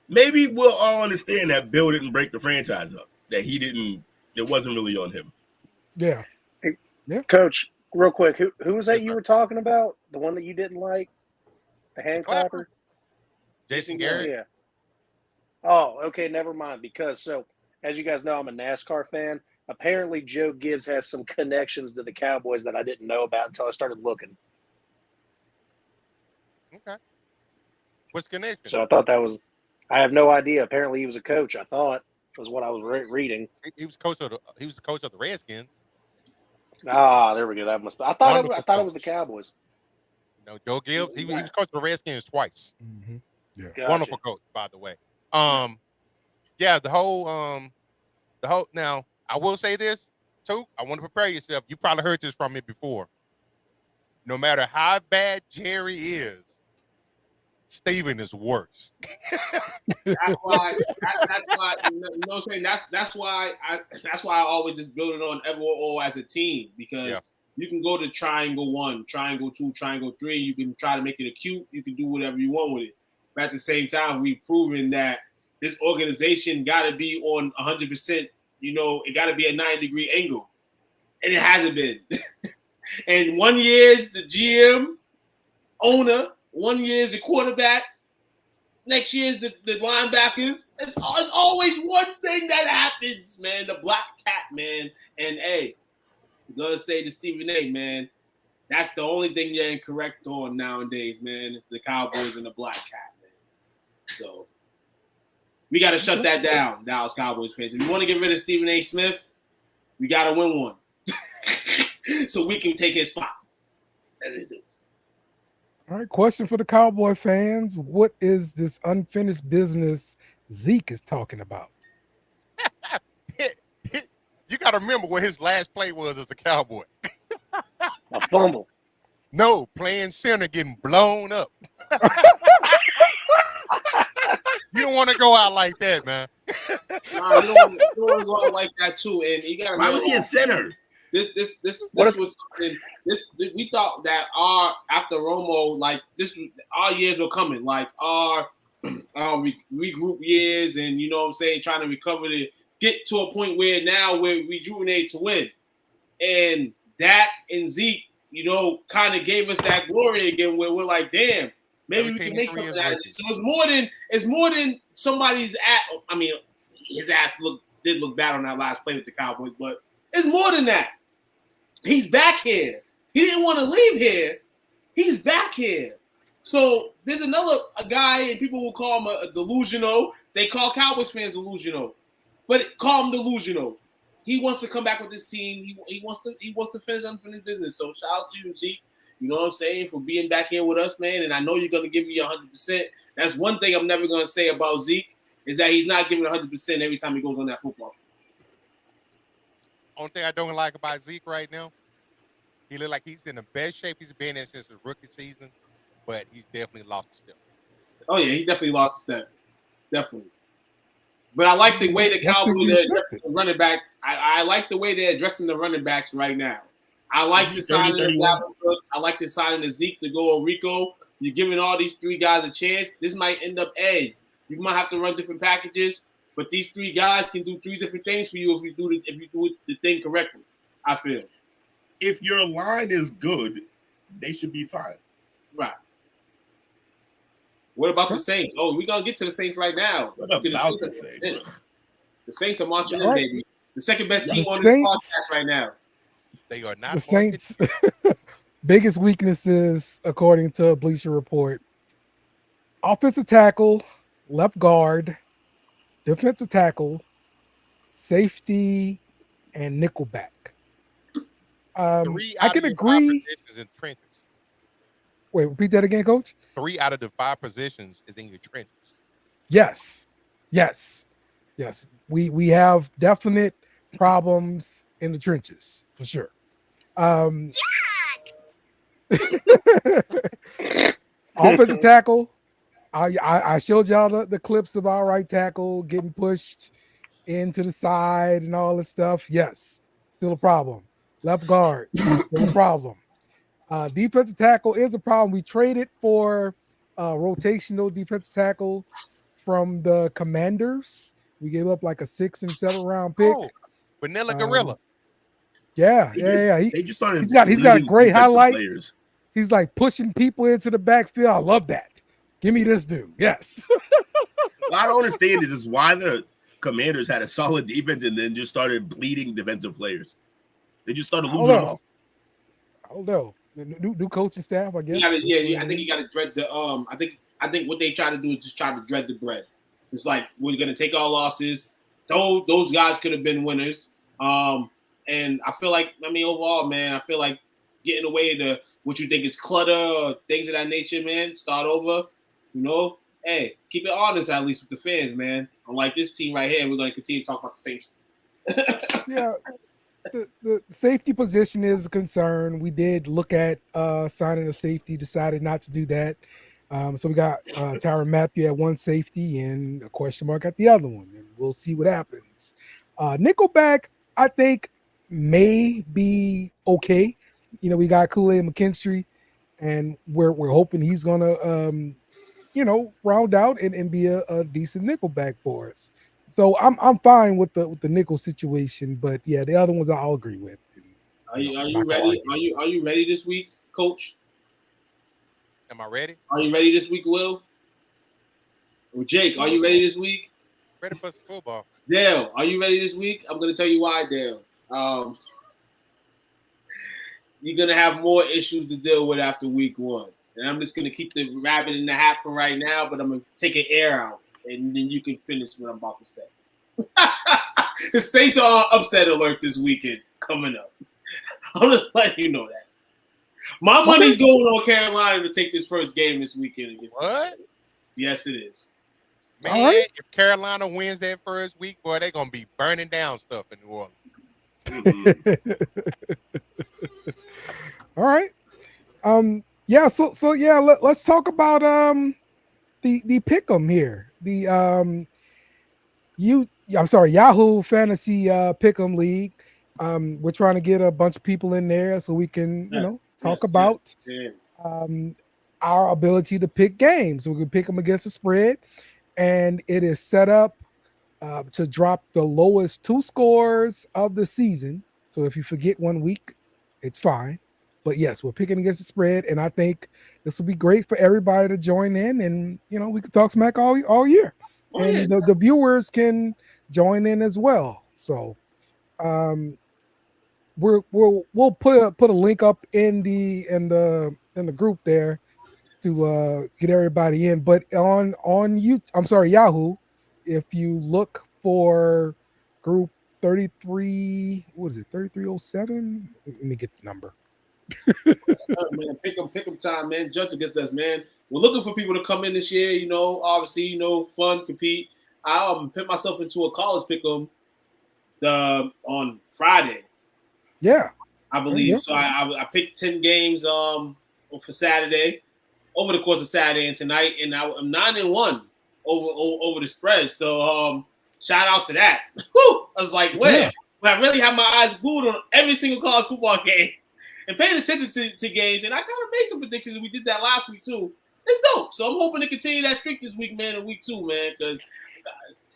maybe we'll all understand that Bill didn't break the franchise up. That it wasn't really on him. Yeah. Yeah. Coach, real quick, who was that you were talking about? The one that you didn't like? The hand clapper? Jason Garrett? Yeah. Oh, okay, never mind. Because as you guys know, I'm a NASCAR fan. Apparently, Joe Gibbs has some connections to the Cowboys that I didn't know about until I started looking. Okay. What's the connection? So I thought that was – I have no idea. Apparently, he was a coach, I thought, was what I was reading. He was coach of the Redskins. Ah, there we go. That must. I thought it was the Cowboys. No, Joe Gibbs. He was coach of the Redskins twice. Mm-hmm. Yeah, Gotcha. Wonderful coach, by the way. Yeah, the whole. Now, I will say this too. I want to prepare yourself. You probably heard this from me before. No matter how bad Jerry is, Steven is worse. That's why. That's why. You know what I'm saying? That's why I always just build it on everyone as a team, because you can go to triangle 1, triangle 2, triangle 3. You can try to make it acute. You can do whatever you want with it. But at the same time, we've proven that this organization got to be on 100%. You know, it got to be a 90-degree angle, and it hasn't been. And 1 year is the GM, owner. 1 year is the quarterback. Next year is the linebackers. It's always one thing that happens, man. The black cat, man. And hey, I'm gonna say to Stephen A, man, that's the only thing you're incorrect on nowadays, man. It's the Cowboys and the black cat, man. So we got to shut that down, Dallas Cowboys fans. If you want to get rid of Stephen A. Smith, we got to win one, so we can take his spot. All right, question for the Cowboy fans. What is this unfinished business Zeke is talking about? You got to remember what his last play was as a Cowboy. A fumble. No, playing center, getting blown up. You don't want to go out like that, man. Nah, you don't want to go out like that too. And you got to. Why was he a center? This was something. We thought that after Romo, like our years were coming, like our regroup years, and you know what I'm saying, trying to recover to get to a point where now we're rejuvenated to win. And Dak and Zeke, you know, kind of gave us that glory again, where we're like, damn, maybe we can make something out of this. So it's more than somebody's I mean, his ass did look bad on that last play with the Cowboys, but it's more than that. He's back here. He didn't want to leave here. He's back here. So there's a guy, and people will call him a delusional. They call Cowboys fans delusional, but call him delusional. He wants to come back with this team. He wants to finish unfinished business. So shout out to you, Zeke. You know what I'm saying, for being back here with us, man. And I know you're gonna give me 100%. That's one thing I'm never gonna say about Zeke, is that he's not giving 100% every time he goes on that football field. Only thing I don't like about Zeke right now, he look like he's in the best shape he's been in since his rookie season, but he's definitely lost a step. Oh yeah, he definitely lost a step, definitely. But I like the way the Cowboys are addressing the running back. I like the way they're addressing the running backs right now. I like the signing of Dalvin Cook. I like the signing of Zeke to go on Rico. You're giving all these three guys a chance. This might end up you might have to run different packages, but these three guys can do three different things for you if you do the thing correctly, I feel. If your line is good, they should be fine. Right. What about the Saints? Oh, we're going to get to the Saints right now. What about the Saints? The Saints are marching in, baby. The second best team on Saints, this podcast right now. They are not. The Saints' biggest weaknesses, according to Bleacher Report: offensive tackle, left guard, defensive tackle, safety, and nickelback. I can agree. In trenches. Wait, repeat that again, Coach. 3 out of the 5 positions is in your trenches. Yes. We have definite problems in the trenches for sure. Offensive tackle. I showed y'all the clips of our right tackle getting pushed into the side and all this stuff. Yes, still a problem. Left guard, still a problem. Defensive tackle is a problem. We traded for rotational defensive tackle from the Commanders. We gave up like a 6th and 7th round pick. Oh, Vanilla Gorilla. Yeah. He's got a great highlight. Players. He's like pushing people into the backfield. I love that. Give me this dude. Yes. What I don't understand is why Commanders had a solid defense and then just started bleeding defensive players. They just started I don't losing them know. all. I don't know. The new coaching staff, I guess. I think you got to dread the. I think what they try to do is just try to dread the bread. It's like we're gonna take our losses. Those guys could have been winners. And I feel like, overall, man, I feel like getting away to what you think is clutter or things of that nature, man. Start over. Hey, keep it honest at least with the fans, man. Unlike this team right here, we're gonna continue to talk about the Saints. Yeah. The safety position is a concern. We did look at signing a safety, decided not to do that. So we got Tyrann Mathieu at one safety and a question mark at the other one, and we'll see what happens. Nickelback, I think, may be okay. We got Kool-Aid McKinstry, and we're hoping he's gonna round out and be a decent nickelback for us. So I'm fine with the nickel situation, but yeah, the other ones I'll agree with. Are you ready? Are you ready this week, Coach? Am I ready? Are you ready this week, Will? Or Jake, are you ready this week? Ready for some football. Dale, are you ready this week? I'm going to tell you why, Dale. You're going to have more issues to deal with after week one. And I'm just going to keep the rabbit in the hat for right now, but I'm going to take an air out, and then you can finish what I'm about to say. The Saints are on upset alert this weekend coming up. I'm just letting you know that. My money's going on Carolina to take this first game this weekend against What? Yes, it is. Man, right. if Carolina wins that first week, boy, they're going to be burning down stuff in New Orleans. All right. Yeah. So yeah. Let's talk about the pick'em here. Yahoo Fantasy Pick'em League. We're trying to get a bunch of people in there so we can talk about our ability to pick games. We can pick them against the spread, and it is set up to drop the lowest two scores of the season. So if you forget 1 week, it's fine. But yes, we're picking against the spread, and I think this will be great for everybody to join in, and we can talk smack all year, and the viewers can join in as well. So we'll put a link up in the group there to get everybody in. But on Yahoo, if you look for group 33, what is it, 3307? Let me get the number. Man, pick 'em time, man. Judge against us, man. We're looking for people to come in this year. Obviously, fun, compete. I put myself into a college pick 'em on Friday. Yeah, I believe so. I picked 10 games for Saturday, over the course of Saturday and tonight, and I'm 9-1 over the spread. So shout out to that. Whew! I was like, when I really have my eyes glued on every single college football game and paying attention to games, and I kind of made some predictions. We did that last week too. It's dope. So I'm hoping to continue that streak this week, man, in week 2, man, because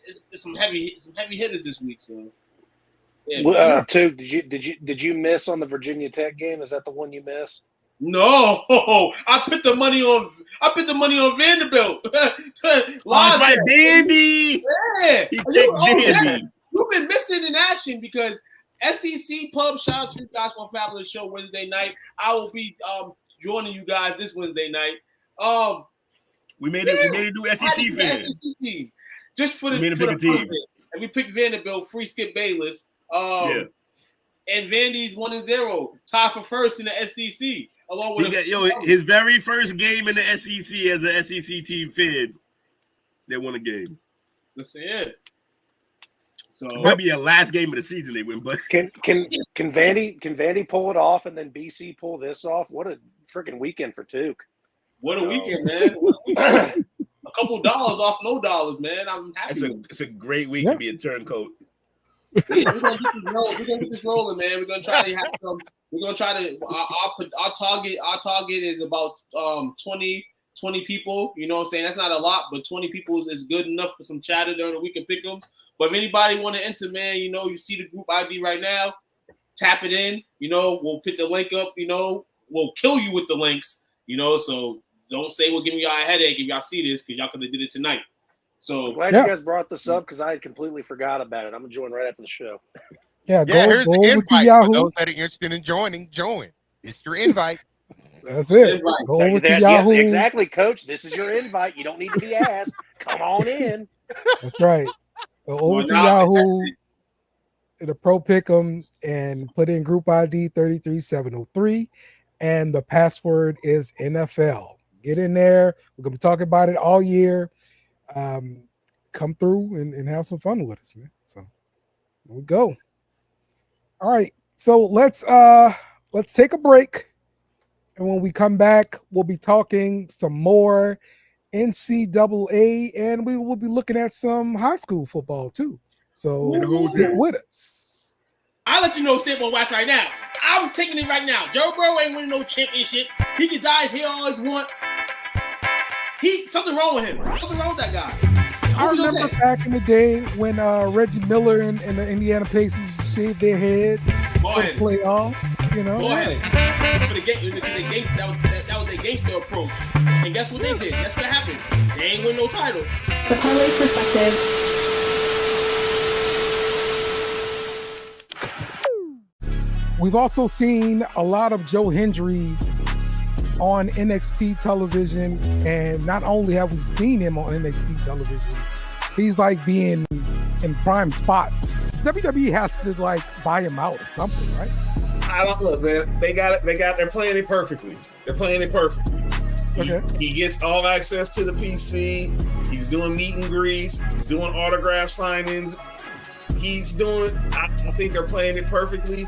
it's some heavy hitters this week. So. Yeah, Too, did you miss on the Virginia Tech game? Is that the one you missed? No, I put the money on Vanderbilt. Live by Vandy. Yeah, He picked Vandy. You've been missing in action because SEC Pub. Shout out to you guys for a fabulous show Wednesday night. I will be joining you guys this Wednesday night. We made it do SEC fans. SEC team. Just for the team. And we picked Vanderbilt, free Skip Bayless. And Vandy's 1-0, tied for first in the SEC. Along with his very first game in the SEC as an SEC team fan, they won a game. That's it. So it might be a last game of the season they win, but can Vandy pull it off and then BC pull this off? What a freaking weekend for Tuke. What a weekend, man. What a weekend. A couple dollars off no dollars, man. I'm happy. It's a great week to be a turncoat. Yeah, we're gonna get this rolling, man. We're gonna try to have some. We're gonna try to. Our target is about 20 people. You know what I'm saying? That's not a lot, but 20 people is good enough for some chatter during the week and pick 'em. But if anybody want to enter, man, you see the group ID right now. Tap it in. We'll put the link up. We'll kill you with the links. So don't say we're giving y'all a headache if y'all see this because y'all could have did it tonight. So Glad you guys brought this up because I had completely forgot about it. I'm gonna join right after the show. Yeah, Here's go the over to invite for Yahoo. those that are interested in joining. Join. It's your invite. That's it. Invite. Go over to Yeah, Yahoo. exactly, Coach. This is your invite. You don't need to be asked. Come on in. That's right. Go over to now I'm Yahoo, interested. the Pro Pick'em, and put in group ID 33703, and the password is NFL. Get in there. We're gonna be talking about it all year. Come through and have some fun with us, man. So here we go. All right. So let's take a break. And when we come back, we'll be talking some more NCAA, and we will be looking at some high school football too. So stick with us. I'll let you know State on Wax right now. I'm taking it right now. Joe Burrow ain't winning no championship. He can dye his hair all he wants. Something wrong with him. Something wrong with that guy. I remember back in the day when Reggie Miller and the Indiana Pacers shaved their head for playoffs. You know, go ahead. For the game, that was their gangster approach. And guess what they did? Guess what happened? They ain't win no title. The Parlay Perspective. We've also seen a lot of Joe Hendry on NXT television, and not only have we seen him on NXT television, he's like being in prime spots. WWE has to like buy him out or something, right? I don't know, man. They're playing it perfectly. They're playing it perfectly. He gets all access to the PC. He's doing meet and greets. He's doing autograph signings. I think they're playing it perfectly.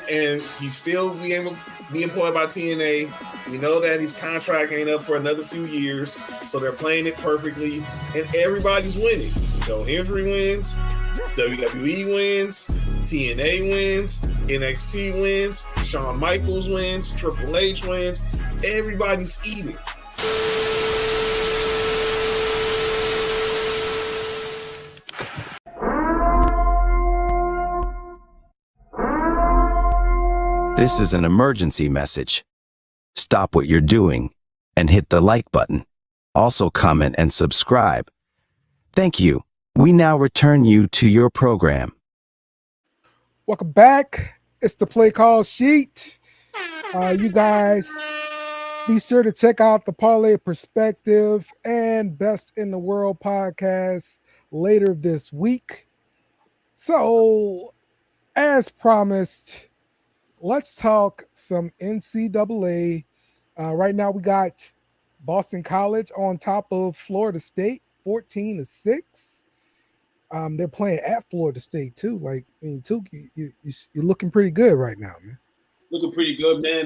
And he's still being employed by TNA. We know that his contract ain't up for another few years, so they're playing it perfectly, and everybody's winning. Joe Hendry wins, WWE wins, TNA wins, NXT wins, Shawn Michaels wins, Triple H wins. Everybody's eating. This is an emergency message. Stop what you're doing and hit the like button. Also comment and subscribe. Thank you. We now return you to your program. Welcome back. It's the Play Call Sheet. You guys be sure to check out the Parlay Perspective and Best in the World podcast later this week. So, as promised, let's talk some NCAA. Right now, we got Boston College on top of Florida State, 14-6. They're playing at Florida State too. Like, I mean, Tuki, you're looking pretty good right now, man. Looking pretty good, man.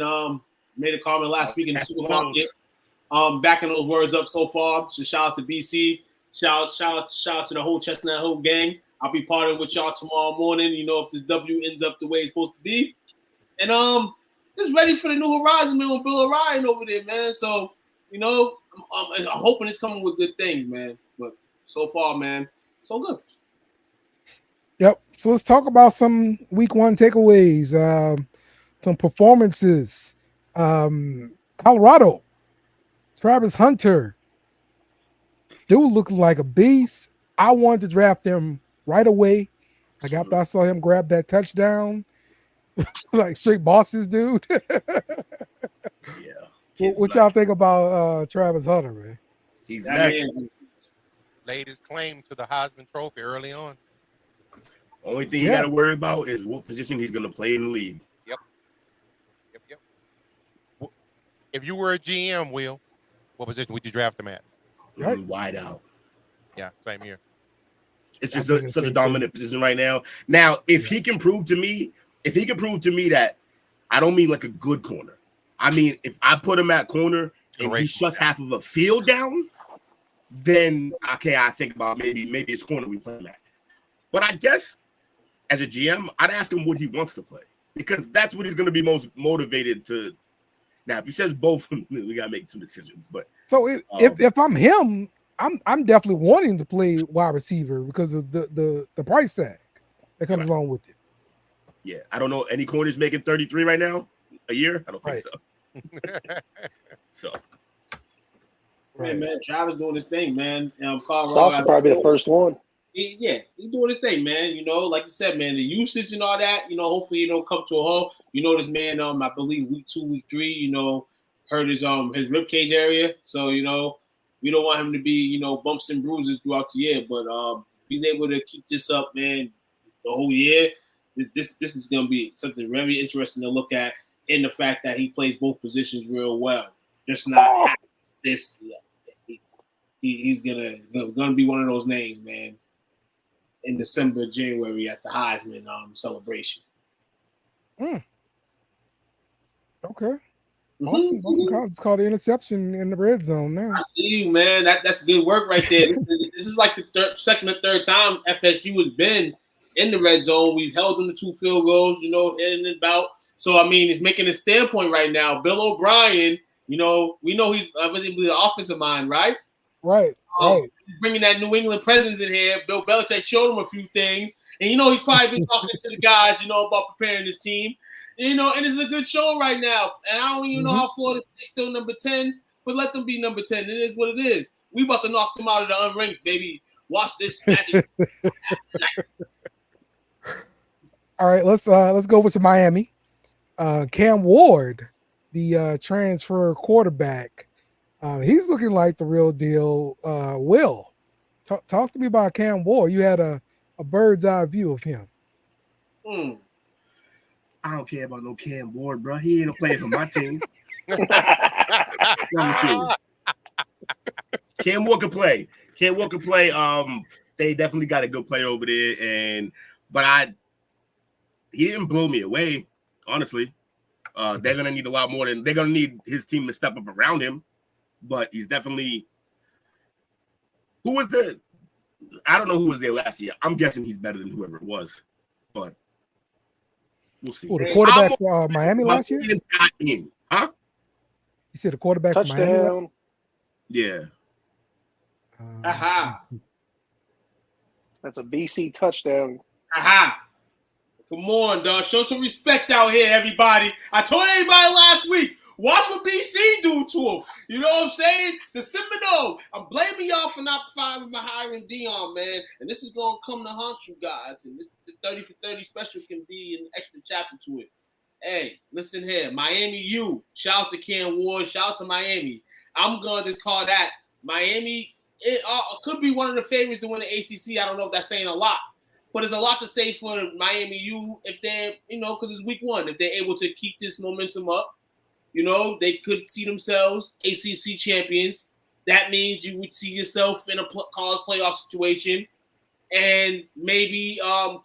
Made a comment last week in the supermarket. Backing those words up so far. So shout out to BC. Shout out to the whole Chestnut Hill gang. I'll be partying with y'all tomorrow morning. You know, if this W ends up the way it's supposed to be. And just ready for the new horizon, man, with Bill O'Brien over there, man. So, you know, I'm hoping it's coming with good things, man. But so far, man, so good. Yep. So let's talk about some week one takeaways, some performances. Colorado, Travis Hunter, dude looking like a beast. I wanted to draft him right away. Like after I saw him grab that touchdown. Like straight bosses, dude. Yeah. What y'all think about Travis Hunter, man? He's next. Laid his claim to the Heisman Trophy early on. Only thing you got to worry about is what position he's going to play in the league. Yep. If you were a GM, Will, what position would you draft him at? Right. Wide out. Yeah, same here. It's just such a dominant position right now. Now, if he can prove to me that, I don't mean like a good corner. I mean, if I put him at corner and he shuts half of a field down, then okay, I think about maybe it's corner we play him at. But I guess as a GM, I'd ask him what he wants to play because that's what he's going to be most motivated to. Now, if he says both, we got to make some decisions. But so if I'm him, I'm definitely wanting to play wide receiver because of the price tag that comes along with it. Yeah, I don't know any corners making 33 right now a year. I don't think so. So Yeah, man. Travis doing his thing, man. Sauce will probably be the first one. He's doing his thing, man. You know, like you said, man, the usage and all that, you know, hopefully it don't come to a halt. You know, this man, I believe week 2, week 3, you know, hurt his rib cage area. So, you know, we don't want him to be, you know, bumps and bruises throughout the year. But he's able to keep this up, man, the whole year. This is going to be something very interesting to look at in the fact that he plays both positions real well. Just not this. Yeah, he's gonna be one of those names, man, in December, January at the Heisman celebration. Okay. Awesome. It's called the interception in the red zone now. I see you, man. That's good work right there. This is like the second or third time FSU has been in the red zone. We've held them to 2 field goals, you know, in and about. So, I mean, he's making a standpoint right now. Bill O'Brien, you know, we know he's the offensive mind, right? Right. He's bringing that New England presence in here. Bill Belichick showed him a few things. And, you know, he's probably been talking to the guys, you know, about preparing his team. You know, and it's a good show right now. And I don't even know how Florida State's still number 10, but let them be number 10. It is what it is. We about to knock them out of the unranked, baby. Watch this. All right, let's go with Miami. Cam Ward, the transfer quarterback, he's looking like the real deal. Will, talk to me about Cam Ward. You had a bird's eye view of him. I don't care about no Cam Ward, bro. He ain't playing for my team. Cam Ward can play. They definitely got a good player over there, but he didn't blow me away. Honestly, they're gonna need a lot more they're gonna need his team to step up around him. But he's definitely I don't know who was there last year. I'm guessing he's better than whoever it was, but we'll see. The quarterback for Miami last year? Huh? You said the quarterback for Miami? Yeah. That's a BC touchdown. Come on, dog. Show some respect out here, everybody. I told everybody last week, watch what BC do to him. You know what I'm saying? The Seminoles. I'm blaming y'all for not hiring Dion, man. And this is going to come to haunt you guys. And this the 30 for 30 special can be an extra chapter to it. Hey, listen here. Miami U. Shout out to Cam Ward. Shout out to Miami. I'm going to just call that Miami. It could be one of the favorites to win the ACC. I don't know if that's saying a lot. But there's a lot to say for Miami U if they're, you know, because it's week 1. If they're able to keep this momentum up, you know, they could see themselves ACC champions. That means you would see yourself in a college playoff situation. And maybe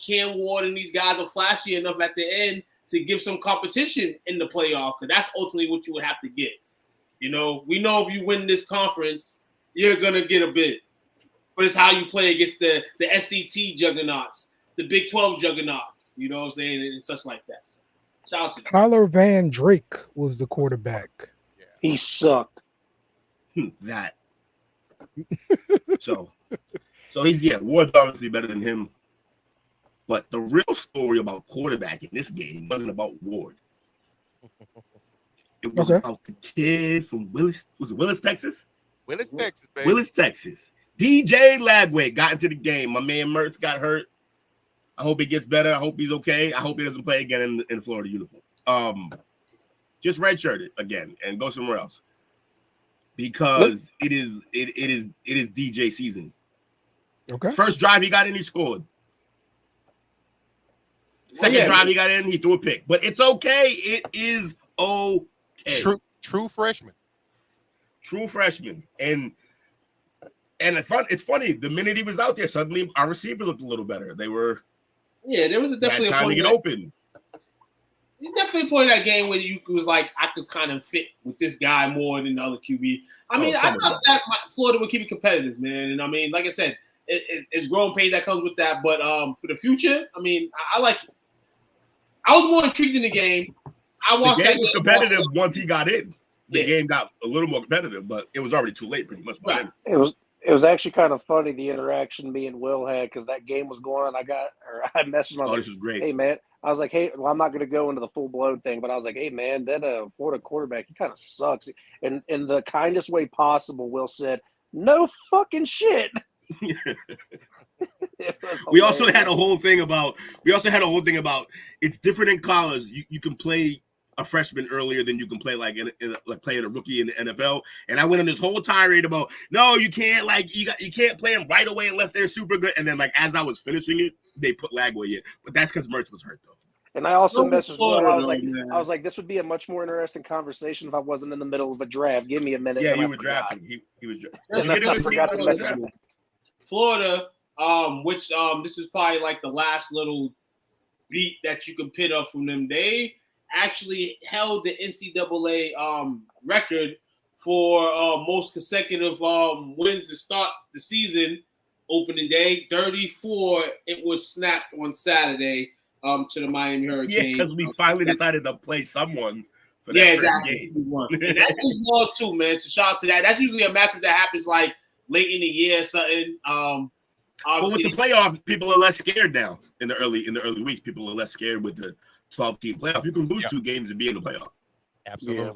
Cam Ward and these guys are flashy enough at the end to give some competition in the playoff, because that's ultimately what you would have to get. You know, we know if you win this conference, you're going to get a bid. But it's how you play against the SEC juggernauts, the Big 12 juggernauts, you know what I'm saying, and such like that. So, shout out to Tyler Van Drake was the quarterback. Yeah. He sucked. That. So he's, Ward's obviously better than him. But the real story about quarterback in this game wasn't about Ward. It was about the kid from Willis, Texas? Willis, Texas, baby. Willis, Texas. DJ Lagway got into the game. My man Mertz got hurt. I hope he gets better. I hope he's okay. I hope he doesn't play again in the Florida uniform. Just redshirted again and go somewhere else, because it is DJ season. Okay. First drive he got in, he scored. Second drive he got in, he threw a pick. But it's okay. It is okay. True freshman. True freshman. And it's funny. The minute he was out there, suddenly our receiver looked a little better. There was definitely time to get open. There's definitely a point in that game where you was like, I could kind of fit with this guy more than the other QB. I mean, I thought that Florida would keep it competitive, man. And I mean, like I said, it's growing pains that comes with that. But for the future, I mean, I like it. I was more intrigued in the game. I watched the game was competitive once he got in. The game got a little more competitive, but it was already too late, pretty much. Right. It It was actually kind of funny, the interaction me and Will had, because that game was going on. I messaged him. I was this is great. hey, man. I was like, hey, well, I'm not going to go into the full-blown thing, but I was like, hey, man, that Florida quarterback, he kind of sucks. And in the kindest way possible, Will said, no fucking shit. We also had a whole thing about it's different in college. You can play a freshman earlier than you can play like playing a rookie in the NFL. And I went on this whole tirade about no, you can't you can't play them right away unless they're super good. And then like as I was finishing it, they put Lagway in. But that's because Mertz was hurt though. And I also messaged Will. I was like, this would be a much more interesting conversation if I wasn't in the middle of a draft. Give me a minute. Yeah, you were drafting. He was drafting. Florida, which this is probably like the last little beat that you can pin up from them. They actually held the NCAA record for most consecutive wins to start the season opening day. 34. It was snapped on Saturday to the Miami Hurricanes. Yeah, because we finally decided to play someone for that first game. And that is laws too, man. So shout out to that. That's usually a matchup that happens like late in the year or something. But with the playoff, people are less scared now. In the early weeks, people are less scared with the 12-team playoff. You can lose 2 games and be in the playoff. Absolutely. Yeah.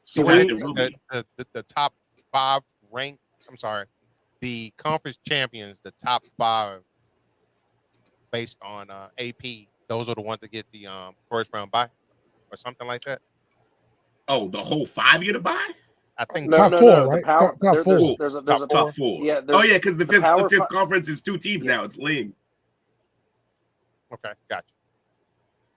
So the top 5 ranked. I'm sorry, the conference champions, the top 5 based on AP. Those are the ones that get the first round bye or something like that. Oh, the whole 5 get a bye? I think top 4, right? Top 4. There's a top 4. Yeah. Because the fifth conference is 2 teams now. It's lame. Okay, gotcha.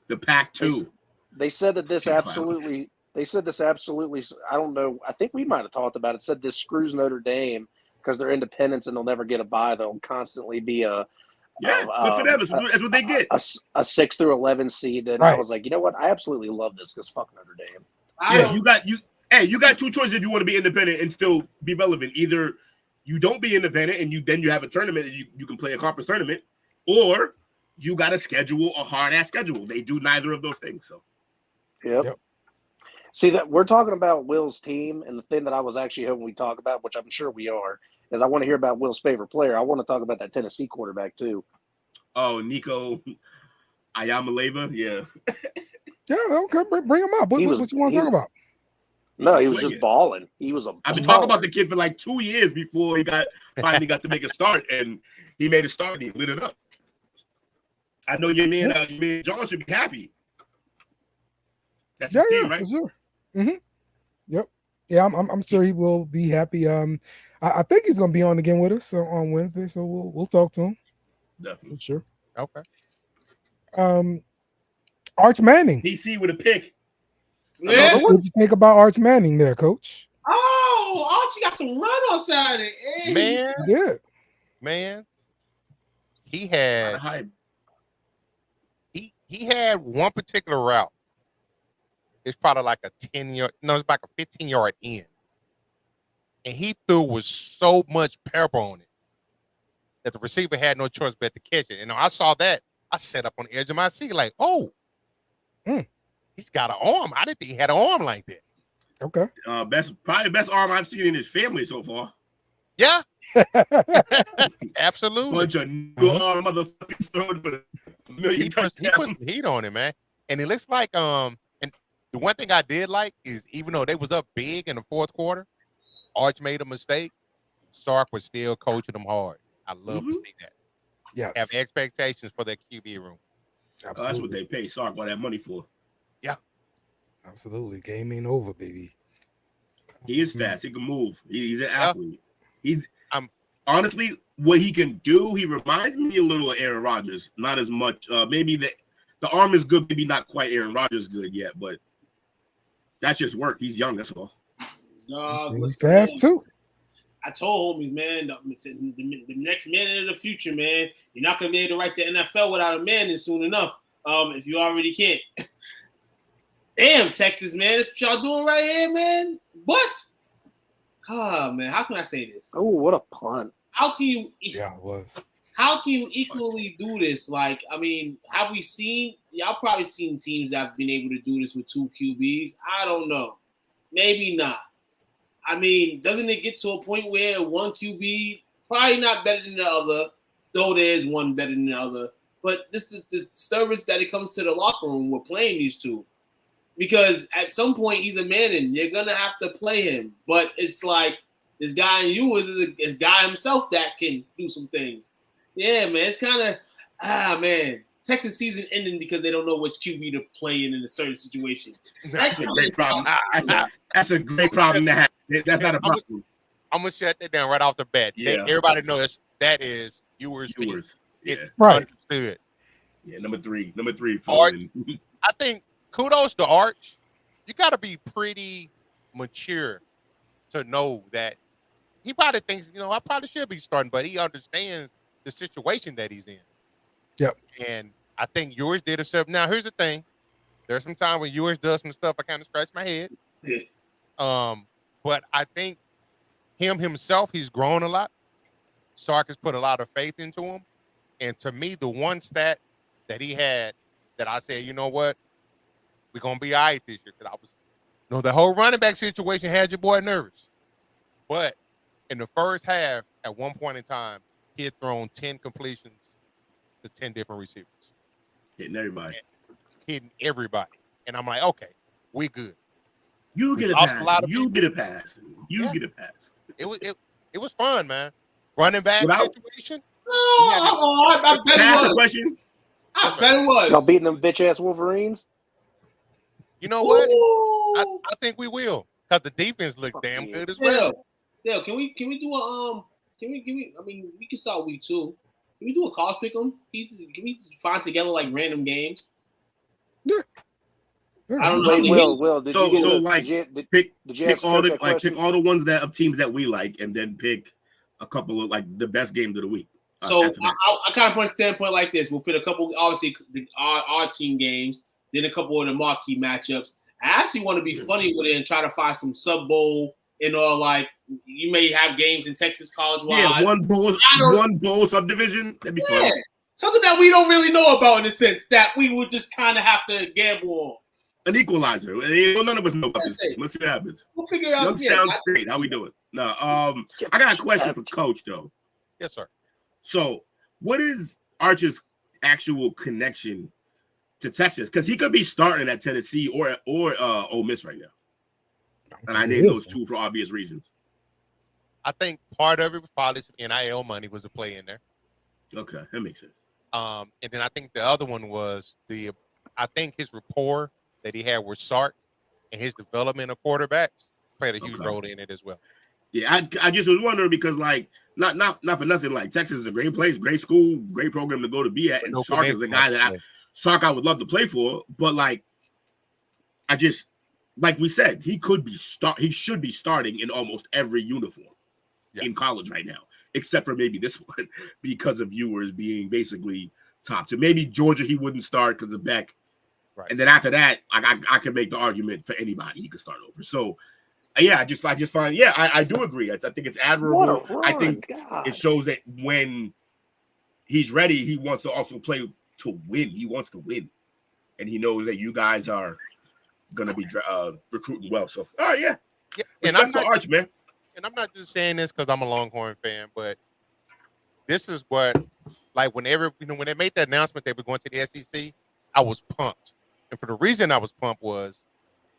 The Pac-2. They said that this absolutely. They said this absolutely. I don't know. I think we might have talked about it. Said this screws Notre Dame because they're independents and they'll never get a bye. They'll constantly be a. Yeah, good for them. That's what they get. A 6 through 11 seed. And I was like, you know what? I absolutely love this because fuck Notre Dame. Yeah, you got 2 choices if you want to be independent and still be relevant. Either you don't be independent and you have a tournament and you can play a conference tournament, or you got to schedule a hard ass schedule. They do neither of those things. So, yep. See that we're talking about Will's team, and the thing that I was actually hoping we talk about, which I'm sure we are, is I want to hear about Will's favorite player. I want to talk about that Tennessee quarterback too. Oh, Nico Ayamaleva, yeah. Yeah, okay, bring him up. What you want to talk about? No, he was just balling. I've been talking about the kid for like 2 years before he finally got to make a start, and he made a start and he lit it up. I know your man John should be happy. That's his team, right? For sure. Mm-hmm. Yep. Yeah, I'm sure he will be happy. I think he's gonna be on again with us on Wednesday, so we'll talk to him. Definitely. For sure. Okay. Arch Manning. DC with a pick. Yeah. What did you think about Arch Manning there, Coach? Oh, Archie got some run on Saturday. Hey. Man. He did. Man. He had he had one particular route. It's probably like a 10-yard, no, it's like a 15-yard in. And he threw with so much pepper on it that the receiver had no choice but to catch it. And I saw that. I sat up on the edge of my seat like, he's got an arm. I didn't think he had an arm like that. Okay. Probably the best arm I've seen in his family so far. Yeah. Absolutely. Bunch of new arm motherfuckers throwing for a million touchdowns. He put some heat on it, man. And it looks like and the one thing I did like is even though they was up big in the fourth quarter, Arch made a mistake. Sark was still coaching them hard. I love to see that. Yes. Have expectations for their QB room. Oh, that's what they pay Sark all that money for. Yeah. Absolutely. Game ain't over, baby. He is fast. He can move. He's an athlete. I'm honestly what he can do. He reminds me a little of Aaron Rodgers. Not as much. Maybe the arm is good. Maybe not quite Aaron Rodgers good yet, but that's just work. He's young. That's all. He's fast too. I told homies, man, the next man in the future, man, you're not gonna be able to write the NFL without a man in soon enough. If you already can't. Damn, Texas, man, that's what y'all doing right here, man. But, man, how can I say this? Oh, what a punt! How can you? Yeah, it was. How can you equally do this? Like, I mean, have we seen? Y'all probably seen teams that have been able to do this with 2 QBs. I don't know. Maybe not. I mean, doesn't it get to a point where one QB probably not better than the other, though there is one better than the other, but this the disturbance that it comes to the locker room with playing these two. Because at some point he's a man and you're gonna have to play him. But it's like this guy in you is a guy himself that can do some things. Yeah, man. It's kind of man. Texas season ending because they don't know which QB to play in a certain situation. That's a great problem. That's a great problem to have. That's not a problem. I'm gonna shut that down right off the bat. Yeah. Everybody knows that is Ewers. Yeah. It's understood. Yeah, number three. Arch, I think kudos to Arch. You got to be pretty mature to know that he probably thinks, I probably should be starting, but he understands the situation that he's in. Yep. And I think Ewers did himself. Now, here's the thing. There's some time when Ewers does some stuff, I kind of scratch my head. But I think himself, he's grown a lot. Sark has put a lot of faith into him. And to me, the one stat that he had that I said, you know what? We're going to be all right this year. Because the whole running back situation had your boy nervous. But in the first half, at one point in time, he had thrown 10 completions to 10 different receivers. Hitting everybody. And I'm like, okay, we good. You get a pass. You get a pass. Get a pass. It was fun, man. Running back situation. I bet it was. Question. I bet it was. Y'all beating them bitch ass Wolverines? You know what? I think we will because the defense looked damn good as well. Yeah, can we do a I mean, we can start week 2. Can we do a cost pick 'em? Can we find together like random games? Yeah. I don't know. Will, pick all the ones that of teams that we like, and then pick a couple of like the best games of the week. So I kind of put a standpoint like this. We'll put a couple, obviously, our team games, then a couple of the marquee matchups. I actually want to be funny with it and try to find some sub bowl and all. Like you may have games in Texas college. Yeah, one bowl subdivision. That'd be fun. Something that we don't really know about in a sense that we would just kind of have to gamble on. An equalizer. None of us know about this. Let's see what happens. We'll figure it out. Sounds great. How we doing? No. I got a question for Coach though. Yes, sir. So, what is Arch's actual connection to Texas? Because he could be starting at Tennessee or Ole Miss right now. And I named those two for obvious reasons. I think part of it was probably some NIL money was a play in there. Okay, that makes sense. And then I think the other one was I think his rapport that he had with Sark and his development of quarterbacks played a huge role in it as well. Yeah, I just was wondering because like not for nothing, like Texas is a great place, great school, great program to go to be at, and Sark is a guy that I would love to play for, but like I just like we said, he should be starting in almost every uniform in college right now, except for maybe this one because of Ewers being basically top 2. Maybe Georgia he wouldn't start because of Beck. Right. And then after that, I can make the argument for anybody he could start over. So, I just find, I do agree. I think it's admirable. I think it shows that when he's ready, he wants to also play to win. He wants to win, and he knows that you guys are going to be recruiting well. So, yeah. And I'm not Arch, man. And I'm not just saying this because I'm a Longhorn fan, but this is what, like, when they made the announcement they were going to the SEC, I was pumped. And for the reason I was pumped was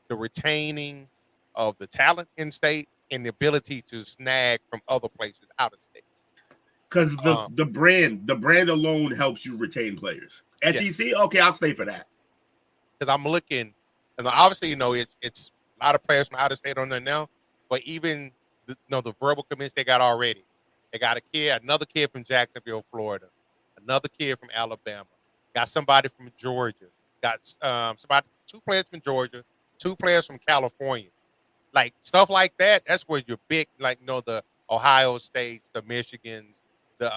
the retaining of the talent in state and the ability to snag from other places out of state. Because the brand alone helps you retain players. SEC, okay, I'll stay for that. Because I'm looking, and obviously, it's a lot of players from out of state on there now, but even the verbal commits they got already. They got another kid from Jacksonville, Florida, another kid from Alabama, got somebody from Georgia. Got 2 players from Georgia, 2 players from California. Like, stuff like that, that's where you're big, like, the Ohio States, the Michigans, the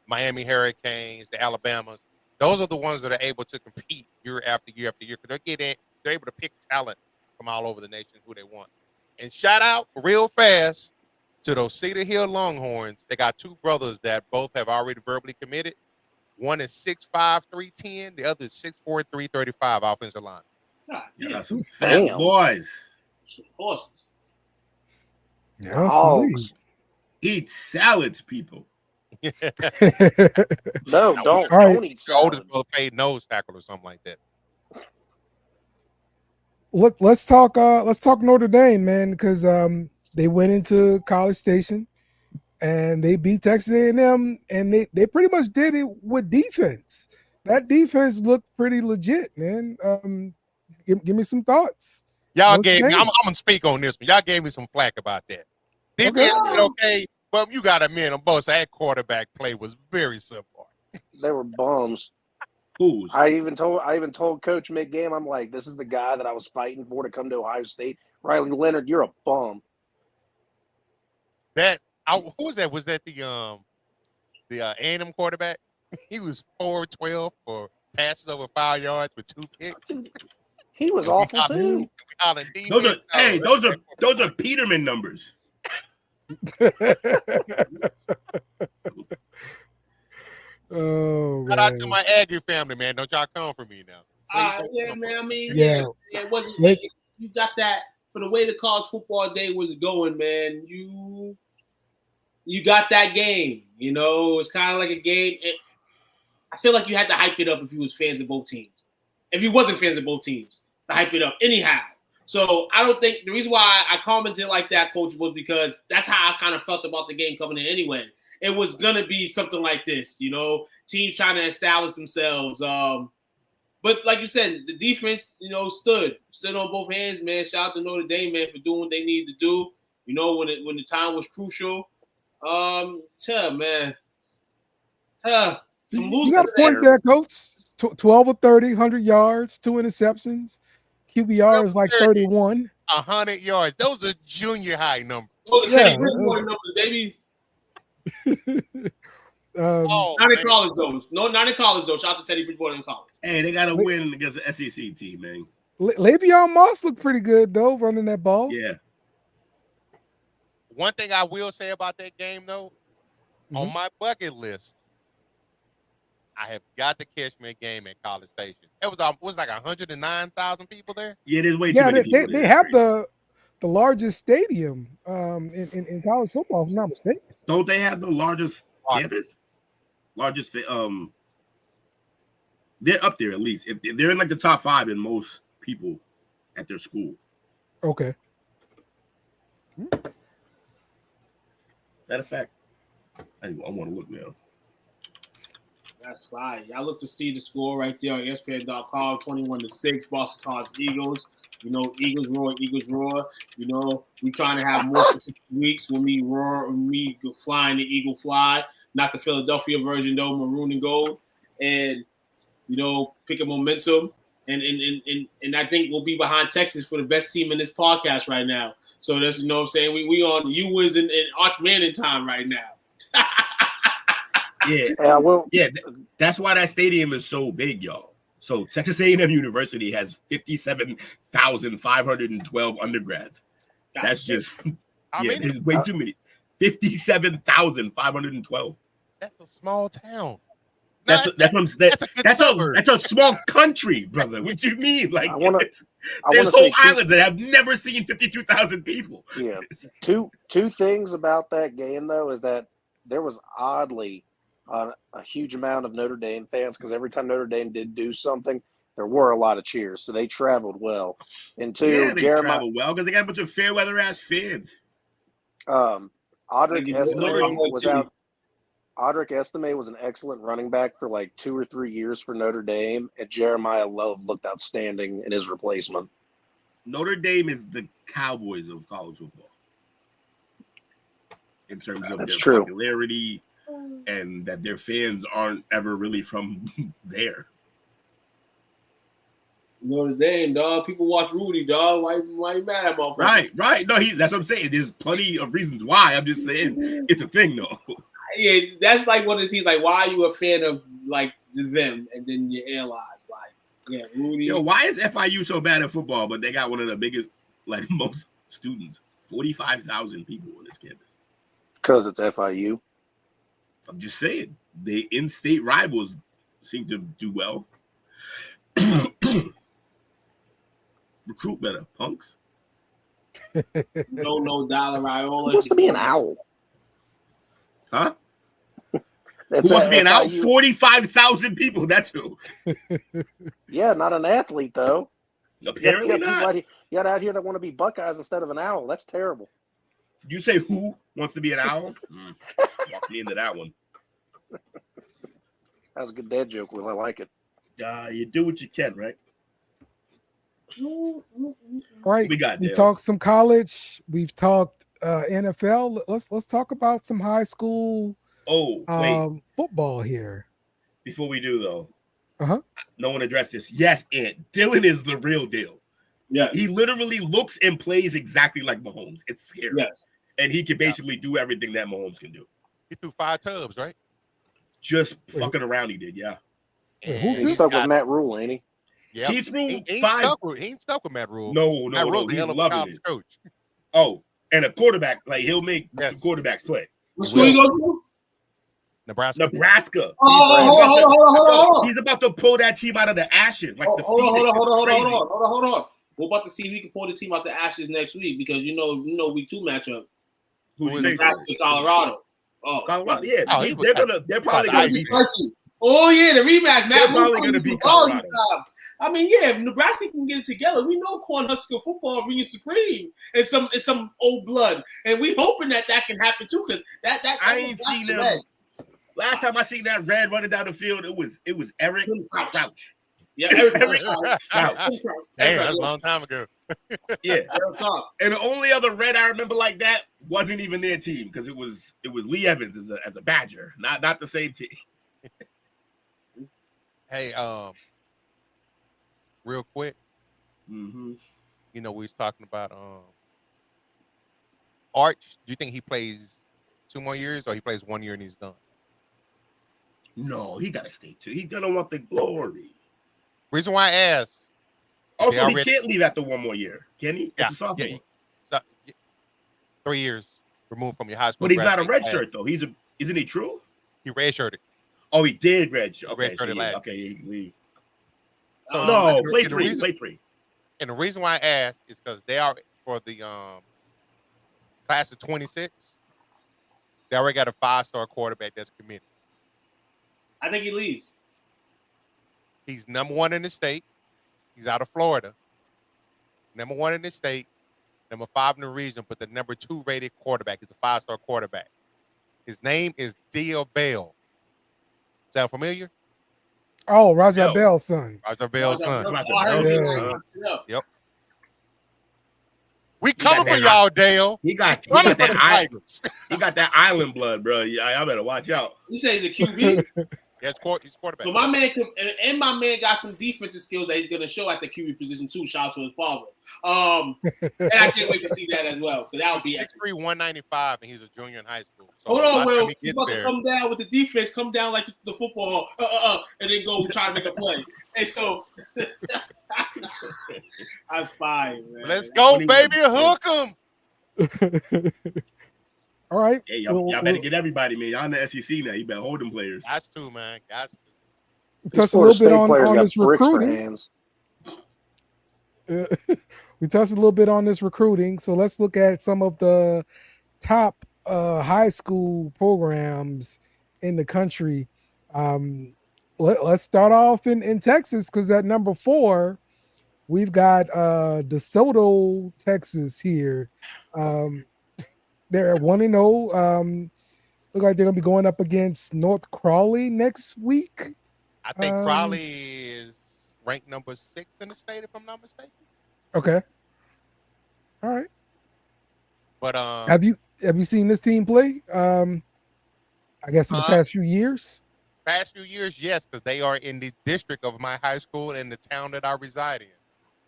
Miami Hurricanes, the Alabamas. Those are the ones that are able to compete year after year after year because they're able to pick talent from all over the nation who they want. And shout out real fast to those Cedar Hill Longhorns. They got 2 brothers that both have already verbally committed. One is 6'5", 310. The other is 6'4", 335 offensive line. God, some fat boys. Horses. Yeah, Dogs. Eat salads, people. No, don't. All right. Don't eat The oldest salad. brother played nose tackle or something like that. Let's talk Notre Dame, man, because they went into College Station and they beat Texas A&M, and they pretty much did it with defense. That defense looked pretty legit, man. Give me some thoughts. Y'all Notre gave me. Dame. I'm gonna speak on this one. Y'all gave me some flack about that. Defense did okay, but you got to admit on both sides, that quarterback play was very simple. They were bums. Who's? I even told Coach mid-game, I'm like, this is the guy that I was fighting for to come to Ohio State. Riley Leonard, you're a bum. Who was that? Was that the A&M quarterback? He was 4-12 for passes over 5 yards with 2 picks. He was awful too. Those are Peterman numbers. Oh, Shout out to my Aggie family, man. Don't y'all come for me now. Yeah, man. I mean, Yeah. it wasn't. You got that for the way the college football day was going, man. You got that game. You know, it's kind of like a game. I feel like you had to hype it up if you was fans of both teams. If you wasn't fans of both teams, to hype it up anyhow. So I don't think the reason why I commented like that, Coach, was because that's how I kind of felt about the game coming in anyway. It was going to be something like this, you know, teams trying to establish themselves. But like you said, the defense, you know, stood on both hands, man. Shout out to Notre Dame, man, for doing what they needed to do, you know, when the time was crucial. Man. You got a point there, Coach. 12 of 30, 100 yards, 2 interceptions. QBR is like 31. 100 yards. Those are junior high numbers. Teddy Bridgewater numbers, baby. Not in college, though. No, not in college, though. Shout out to Teddy Bridgewater in college. Hey, they got to win against the SEC team, man. Le'Veon Moss looked pretty good, though, running that ball. Yeah. One thing I will say about that game, though, on my bucket list, I have got to catch me a game at College Station. It was like 109,000 people there. Yeah, there's way too many people. They have the largest stadium in college football, if I'm not mistaken. Don't they have the largest campus? Largest they're up there at least. They're in like the top 5 in most people at their school. Okay. Matter of fact, I want to look now. That's fine. Y'all look to see the score right there on ESPN.com, 21-6, Boston College Eagles. You know, Eagles roar, Eagles roar. You know, we trying to have more weeks when we roar, when we go flying the Eagle fly, not the Philadelphia version though, maroon and gold, and you know, picking momentum. And I think we'll be behind Texas for the best team in this podcast right now. So that's, you know what I'm saying? We on you was in Arch Manning time right now. Yeah, that's why that stadium is so big, y'all. So Texas A&M University has 57,512 undergrads. That's just there's way too many. 57,512. That's a small town. That's a small country, brother. What you mean? Like there's whole islands that have never seen 52,000 people. Yeah. Two things about that game though is that there was oddly a huge amount of Notre Dame fans because every time Notre Dame did do something, there were a lot of cheers. So they traveled well. And two, they traveled well because they got a bunch of fair weather ass fans. Audric Estime was an excellent running back for like 2 or 3 years for Notre Dame, and Jeremiah Love looked outstanding in his replacement. Notre Dame is the Cowboys of college football in terms of their popularity and that their fans aren't ever really from there. Notre Dame, dog. People watch Rudy, dog. Why you mad at motherfucker? Right. No, that's what I'm saying. There's plenty of reasons why. I'm just saying it's a thing, though. Yeah, that's like one of the teams. Like, why are you a fan of like them and then your allies? Like, yeah, Rudy. Yo, why is FIU so bad at football, but they got one of the biggest, like most students, 45,000 people on this campus? Because it's FIU. I'm just saying, the in-state rivals seem to do well. Recruit better, punks. No dollar Raiola. He wants to be an owl. Huh? Who wants to be an owl? 45,000 people. That's who. Yeah, not an athlete though. Apparently not. You got out here that want to be Buckeyes instead of an owl. That's terrible. You say who wants to be an owl? Walk me into that one. That was a good dad joke, Will. I like it. You do what you can, right? Right. We talked some college. We've talked NFL. Let's talk about some high school football here. Before we do though, no one addressed this. Yes, Dylan is the real deal. Yeah, he literally looks and plays exactly like Mahomes. It's scary. Yes, and he can basically do everything that Mahomes can do. He threw 5 tubs, right? Just fucking around, he did. Yeah. He's stuck with Matt Rule, ain't he? Yeah, he threw he ain't 5. He ain't stuck with Matt Rule. No, Matt Rule, he's loving it. Coach. Oh, and a quarterback, like he'll make two quarterbacks play. What school you go to? Nebraska. Hold on. He's about to pull that team out of the ashes. Like hold on. We're about to see if we can pull the team out the ashes next week because you know week 2 matchup. Who's Nebraska, Colorado. Colorado, yeah. They're probably gonna be. Oh yeah, the rematch. They're probably gonna be Colorado. I mean, yeah, if Nebraska can get it together, we know Cornhusker football reigns supreme. It's some old blood, and we hoping that can happen too. Because that I ain't seen them. Red. Last time I seen that red running down the field, it was Eric Crouch. Yeah, Eric Crouch. Hey, that's a long time ago. Yeah, and the only other red I remember like that wasn't even their team because it was Lee Evans as a Badger, not the same team. Hey, real quick, you know, we was talking about Arch. Do you think he plays 2 more years or he plays 1 year and he's done? No, he gotta stay too. He's gonna want the glory. Reason why I asked. Also, he can't leave after 1 more year, can he? Yeah, it's a sophomore. Yeah, 3 years removed from your high school. But he's not a red shirt though. Isn't he true? He redshirted. Oh, he did redshirt. Okay, redshirted he can leave. So no, play 3. And the reason why I asked is because they are for the class of 26. They already got a 5-star quarterback that's committed. I think he leaves. He's number 1 in the state. He's out of Florida. Number 1 in the state, number 5 in the region, but the number 2 rated quarterback. He's a 5-star quarterback. His name is Dale Bell. Sound familiar? Oh, Raja Bell's son. Raja Bell's son. Yep. We He got coming for that- y'all, Dale. He got Coming for the that island. Tigers. He got that island blood, bro. Yeah, I better watch out. You say he's a QB? Yeah, he's quarterback. So my man my man got some defensive skills that he's gonna show at the QB position too. Shout out to his father. And I can't wait to see that as well because that would be 6'3", 195, and he's a junior in high school. So hold on, Will. He He's about to come down with the defense, come down like the football, and then go try to make a play. And so, I'm fine, man. Let's go, baby. Hook him. All right. Hey, y'all better get everybody, man. Y'all in the SEC now. You better hold them players. Got to, man. Got to. Touch a little bit on this recruiting. We touched a little bit on this recruiting. So let's look at some of the top high school programs in the country. Let's start off in Texas because at number 4, we've got DeSoto, Texas here. They're at 1-0. Look like they're gonna be going up against North Crawley next week. I think Crawley is ranked number 6 in the state, if I'm not mistaken. Okay. All right. But have you seen this team play? I guess in the past few years. Past few years, yes, because they are in the district of my high school and the town that I reside in.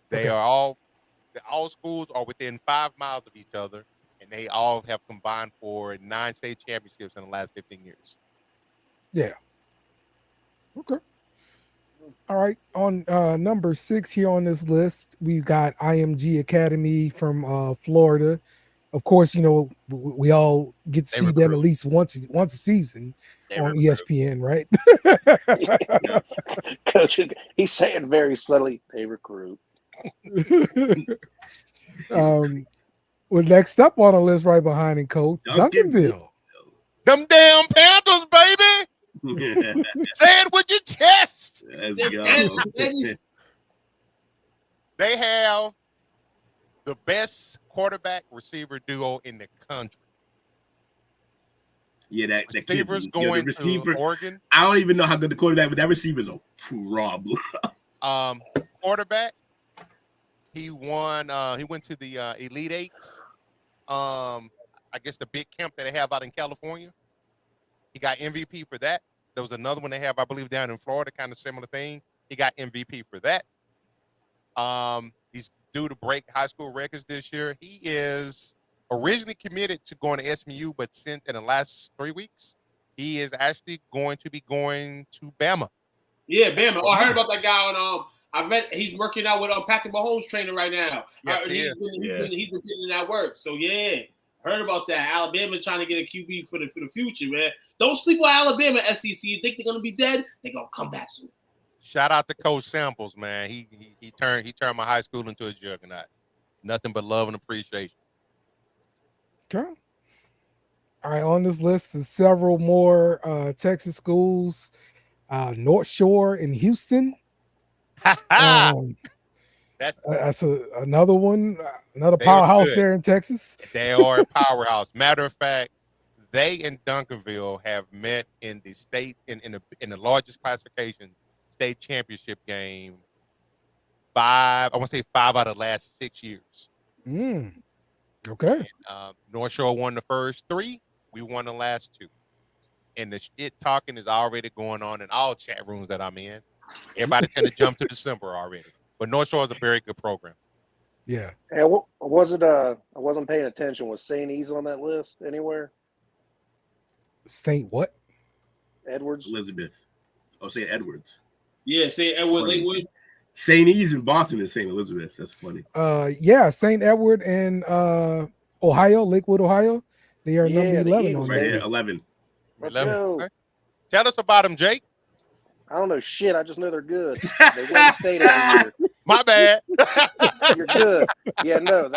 They are all schools are within 5 miles of each other. And they all have combined for 9 state championships in the last 15 years. Yeah. Okay. All right. On number 6 here on this list, we've got IMG Academy from Florida. Of course, you know, we all get to see them at least once a season on ESPN, right? Coach, he's saying very subtly, they recruit. Well, next up on the list, right behind him, Coach Duncanville. Them damn Panthers, baby. Say it with your chest. Let's go. They have the best quarterback receiver duo in the country. Yeah, that receiver's kid, going the receiver, to Oregon. I don't even know how good the quarterback, but that receiver's a problem. Quarterback. He won. He went to the Elite Eight. I guess the big camp that they have out in California. He got MVP for that. There was another one they have, I believe, down in Florida, kind of similar thing. He got MVP for that. He's due to break high school records this year. He is originally committed to going to SMU, but since in the last 3 weeks, he is actually going to be going to Bama. Yeah, Bama. Oh, I heard about that guy on. I read he's working out with Patrick Mahomes' trainer right now. Yes, He's been getting that work. So yeah, heard about that. Alabama's trying to get a QB for the future, man. Don't sleep on Alabama, SEC. You think they're gonna be dead? They're gonna come back soon. Shout out to Coach Samples, man. He turned my high school into a juggernaut. Nothing but love and appreciation. Okay. All right, on this list is several more Texas schools. North Shore in Houston. That's another one, another powerhouse there in Texas. They are a powerhouse. Matter of fact, they and Duncanville have met in the state in the largest classification state championship game. I want to say 5 out of the last 6 years. Okay. And, North Shore won the first 3. We won the last 2. And the shit talking is already going on in all chat rooms that I'm in. Everybody tend to jump to December already. But North Shore is a very good program. Yeah. And what was it? I wasn't paying attention. Was St. E's on that list anywhere? St. what? Edwards? Elizabeth. Oh, St. Edwards. Yeah, St. Edward Lakewood. St. E's in Boston is St. Elizabeth. That's funny. Yeah, St. Edward in Ohio, Lakewood, Ohio. They are number 11 on right this here, list. 11. Let's go. Tell us about them, Jake. I don't know shit. I just know they're good. They win the state every year. My bad. You're good. Yeah, no.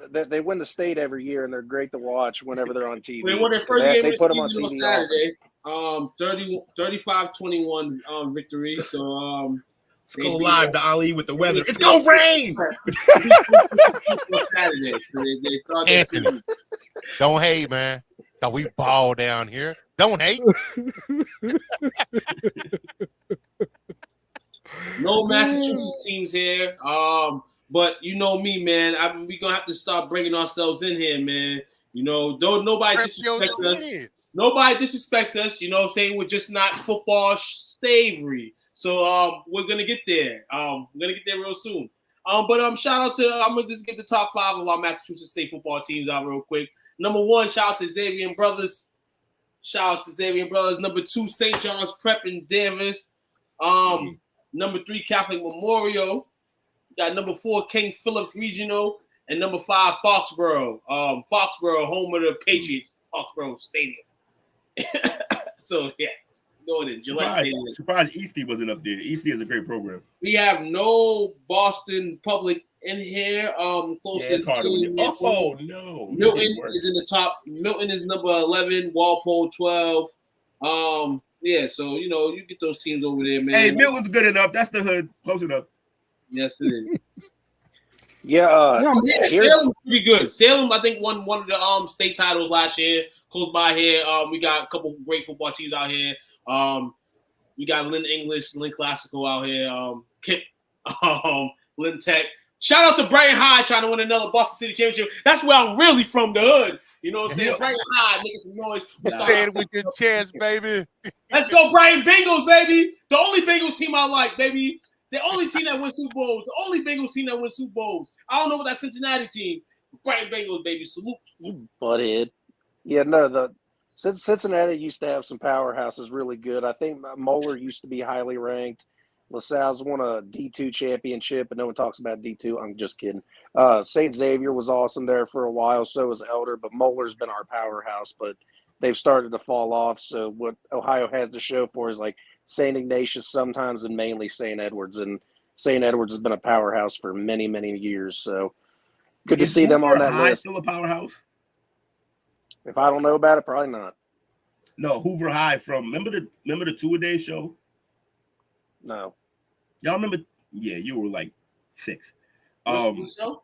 They win the state every year, and they're great to watch whenever they're on TV. They won their first game of the put them season on TV on Saturday. 35-21 victory. So let's go live to Ali with the weather. It's gonna rain. Saturday. So Anthony, don't hate, man. Cause we ball down here. Don't hate. No Massachusetts teams here. But you know me, man. We're gonna have to start bringing ourselves in here, man. You know, though nobody disrespects us. Nobody disrespects us. You know what I'm saying? We're just not football savory. So we're gonna get there. We're gonna get there real soon. But shout out to I'm gonna just get the top 5 of our Massachusetts State football teams out real quick. Number 1, shout out to Xavier Brothers. Number 2, St. John's Prep in Danvers. Number 3, Catholic Memorial. Got number 4, King Philip Regional, and number 5, Foxborough. Foxborough, home of the Patriots, Foxborough Stadium. So yeah, going in Gillette Stadium. Surprised Eastie wasn't up there. Eastie is a great program. We have no Boston Public in here. Closest team. Oh no, Milton is in the top. Milton is number 11. Walpole 12. Yeah, so you get those teams over there, man. Hey, Milton's good enough. That's the hood. Close enough. Yes, it is. Salem's pretty good. Salem, I think, won one of the state titles last year. Close by here. We got a couple great football teams out here. We got Lynn English, Lynn Classical out here. Kip, Lynn Tech. Shout out to Brighton High trying to win another Boston City Championship. That's where I'm really from, the hood. You know what I'm saying? Brighton High, making some noise. Say it with your chest, baby. Let's go, Brighton Bengals, baby. The only Bengals team I like, baby. The only team that wins Super Bowls. The only Bengals team that wins Super Bowls. I don't know about that Cincinnati team. Brighton Bengals, baby. Salute. You butthead. Yeah, no, Cincinnati used to have some powerhouses really good. I think Moeller used to be highly ranked. LaSalle's won a D2 championship, but no one talks about D2. I'm just kidding. St. Xavier was awesome there for a while. So was Elder, but Moeller's been our powerhouse, but they've started to fall off. So what Ohio has to show for is like St. Ignatius sometimes and mainly St. Edwards. And St. Edwards has been a powerhouse for many, many years. So Good to see them on that High list. still a powerhouse? If I don't know about it, probably not. No, Hoover High from remember the two-a-day show? No. Y'all remember? Yeah, you were like 6. What's the show?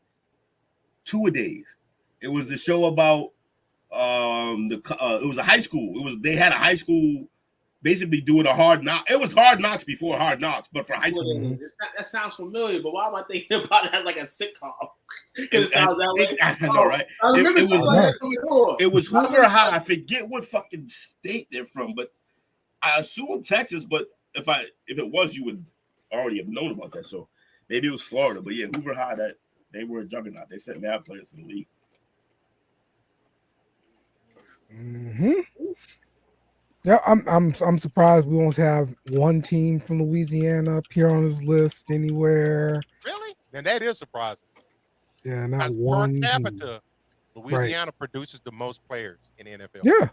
Two-a-days. It was the show about it was a high school. They had a high school basically doing a hard knock. It was Hard Knocks before Hard Knocks, but for high school. That sounds familiar, but why am I thinking about it as like a sitcom? Because it sounds that way. I know, right? It was Hoover High. I forget what fucking state they're from, but I assume Texas. But if it was, you would already have known about that. So maybe it was Florida. But yeah, Hoover High. That they were a juggernaut. They sent mad players in the league. Yeah, I'm surprised we won't have one team from Louisiana appear on this list anywhere. Really? Then that is surprising. Yeah, not Because one. per capita, team. Louisiana produces the most players in the NFL.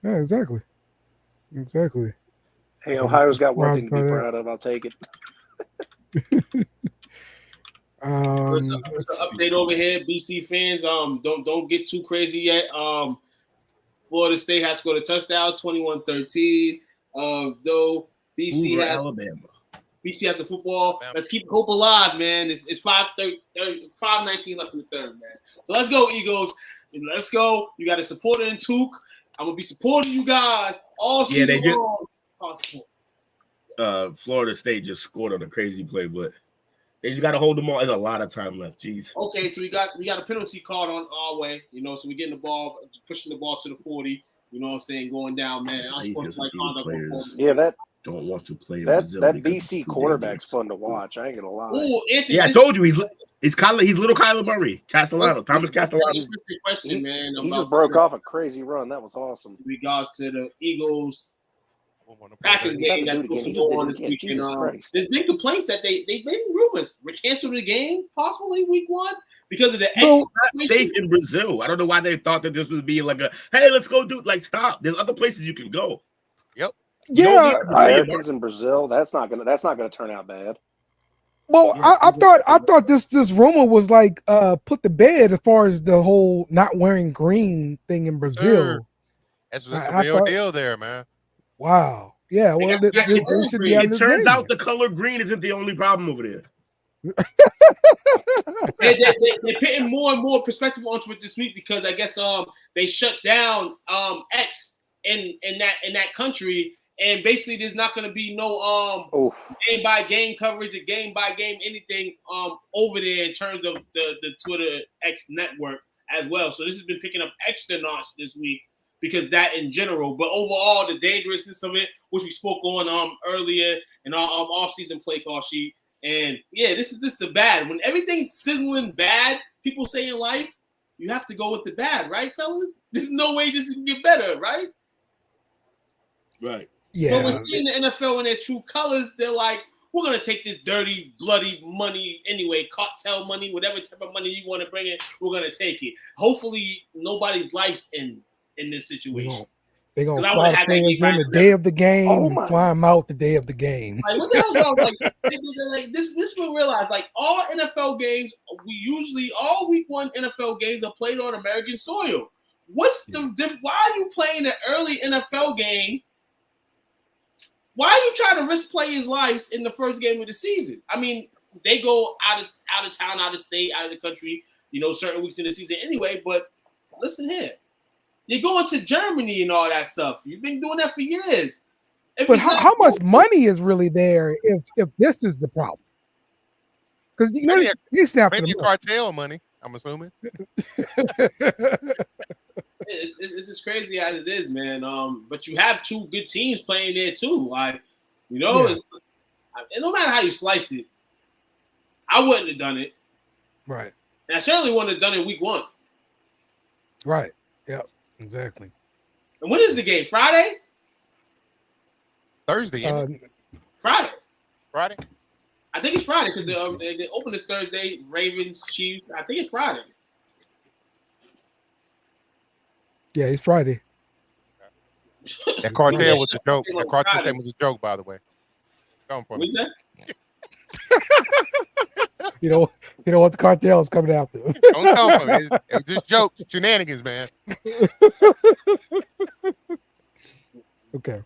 Yeah, exactly. Hey, Ohio's got one thing to be proud of. I'll take it. First update over here, BC fans. Don't get too crazy yet. Florida State has scored a touchdown, 21-13. Though BC has Alabama. BC has the football. Let's keep hope alive, man. It's 5:19 left in the third, man. So let's go, Eagles. Let's go. You got a supporter in Took. I'm gonna be supporting you guys all season long. Florida State just scored on a crazy play, but they just got to hold them all. There's a lot of time left. Jeez. Okay, so we got a penalty called on our way. So we're getting the ball, pushing the ball to the 40. You know what I'm saying? Going down, man. Yeah, that don't want to play. That BC quarterback's fun to watch. I ain't gonna lie. Ooh, I told you he's little Kyler Murray, Castellano, Thomas Castellano. Question, man. He just broke off a crazy run. That was awesome. In regards to the Eagles Packers game that's supposed to go on this weekend. There's been complaints that they've been rumors. We're canceling the game possibly week 1 because of the not safe in Brazil. I don't know why they thought that this would be like hey, let's go do stop. There's other places you can go. Yep. Yeah, Americans in Brazil. That's not gonna turn out bad. Well, I thought this rumor was like put to bed as far as the whole not wearing green thing in Brazil. That's a real deal there, man. Wow. Yeah. Well, it turns out the color green isn't the only problem over there. They're putting more and more perspective onto it this week because I guess they shut down X in that country, and basically there's not going to be no game by game coverage or game by game anything over there in terms of the Twitter X network as well. So this has been picking up extra notch this week. Because that in general, but overall the dangerousness of it, which we spoke on earlier in our off-season play call sheet, and yeah, this is a bad. When everything's signaling bad, people say in life, you have to go with the bad, right, fellas? There's no way this can get better, right? Right. Yeah. But we're seeing the NFL in their true colors. They're like, we're gonna take this dirty, bloody money anyway, cartel money, whatever type of money you want to bring in, we're gonna take it. Hopefully, nobody's life's in this situation. They're going to fly players in the day of the game and fly them out the day of the game. Like, what the hell is wrong? Like, this we'll realize, like, all NFL games, all week 1 NFL games are played on American soil. What's the difference? Why are you playing an early NFL game? Why are you trying to risk players' lives in the first game of the season? I mean, they go out of town, out of state, out of the country, certain weeks in the season anyway, but listen here. You're going to Germany and all that stuff. You've been doing that for years. But how much money is really there if this is the problem? Because you snap the cartel money, I'm assuming. It's as crazy as it is, man. But you have 2 good teams playing there too. Like, it's, no matter how you slice it, I wouldn't have done it. Right. And I certainly wouldn't have done it week 1. Right. Yep. Exactly. And when is the game? Friday? Thursday. Friday. I think it's Friday because they open this Thursday. Ravens, Chiefs. I think it's Friday. Yeah, it's Friday. That cartel was a joke. That cartel statement was a joke, by the way. Go on for me. What's that? You know what the cartel is coming after. Don't come from it. It was just jokes, shenanigans, man. Okay.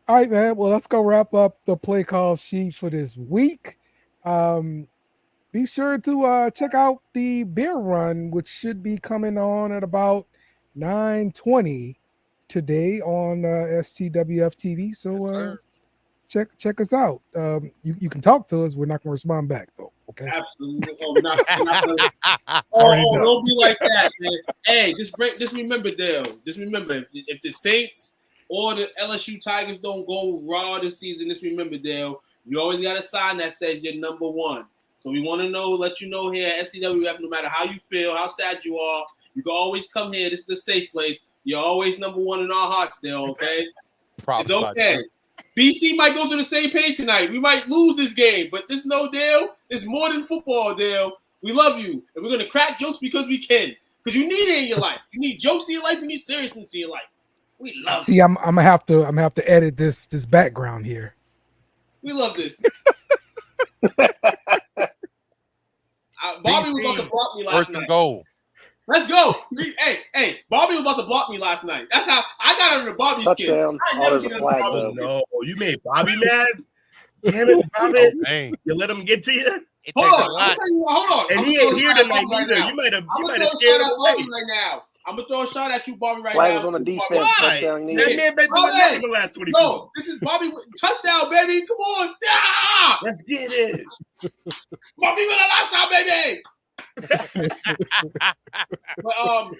All right, man. Well, let's go wrap up the play call sheet for this week. Be sure to check out the beer run, which should be coming on at about 9:20 today on STWF TV. So check us out. You can talk to us. We're not going to respond back though. Okay. Absolutely. Don't be like that, man. Hey, just remember, Dale. Just remember, if the Saints or the LSU Tigers don't go raw this season, just remember, Dale, you always got a sign that says you're number one. So we want to let you know here at STWF, no matter how you feel, how sad you are, you can always come here. This is a safe place. You're always number one in our hearts, Dale, okay? It's okay. BC might go to the same page tonight. We might lose this game, but this no Dale. It's more than football, Dale. We love you, and we're gonna crack jokes because we can. Because you need it in your life. You need jokes in your life. You need seriousness in your life. We love. See, I'm gonna have to edit this background here. We love this. Bobby was about to block me last night. First goal. Let's go. Hey, Bobby was about to block me last night. That's how I got under the Bobby skin. I never get under Bobby skin. No, you made Bobby mad? Damn it, Bobby. Oh, you let him get to you? Hold on. And he ain't here tonight either. You might have scared him away. Right now. I'm going to throw a shot at you, Bobby, right Flag now. Was on the defense. Why? That man been doing nothing for the last 24. No, this is Bobby. Touchdown, baby. Come on. Yeah! Let's get it. Bobby with a last time, baby. But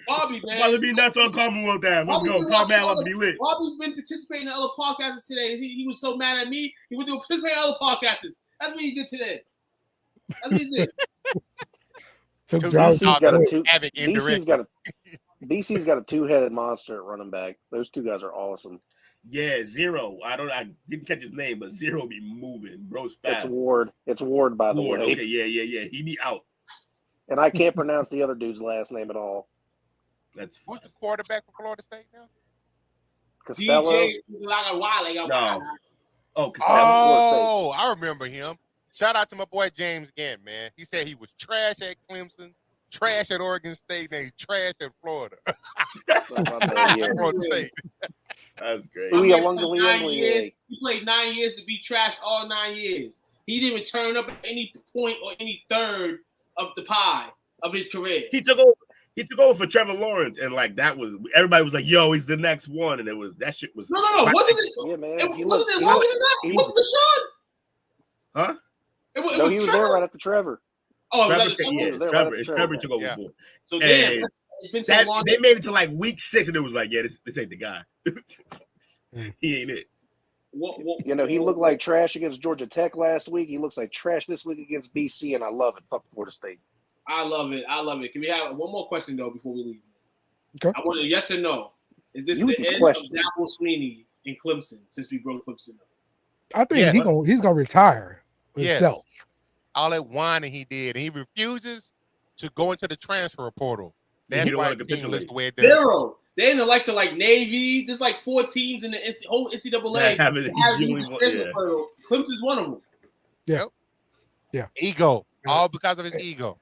Bobby, man. Bobby be nuts on Commonwealth Ave. Let's go. Call man up to be lit. Bobby's been participating in other podcasts today. He was so mad at me. He went to participate in other podcasts. That's what he did today. That's what he did. BC's got a two-headed monster at running back. Those two guys are awesome. Yeah, Zero. I didn't catch his name, but Zero be moving. Bro's fast. It's Ward, by the way. Okay, yeah. He be out. And I can't pronounce the other dude's last name at all. That's who's the quarterback for Florida State now? Costello. No. Oh, Costello. Oh, I remember him. Shout out to my boy James Gant, man. He said he was trash at Clemson, trash at Oregon State, and he's trash at Florida. Florida State. That's great. He played 9 years to be trash all 9 years. He didn't even turn up at any point or any third of the pie of his career. He took over for Trevor Lawrence, and like that was everybody was like, "Yo, he's the next one," and that shit was no, wasn't it? Yeah, man. Wasn't it longer than that? Wasn't Deshaun? Huh? He was there right after Trevor. Oh, Trevor took over for. So damn, it's been so long. They made it to like week 6, and it was like, yeah, this ain't the guy. He ain't it. He looked like trash against Georgia Tech last week. He looks like trash this week against BC, and I love it. Fuck Florida State. I love it. Can we have one more question though before we leave? Okay. I want a yes or no. Is this the end of Dabo Sweeney in Clemson since we broke Clemson up? I think he's gonna retire himself. All that whining he did, and he refuses to go into the transfer portal. That's why the team looks the way it does. Zero. They're in the likes of like Navy. There's like 4 teams in the whole NCAA. Clemson's one of them. Yeah. Ego. All because of his ego.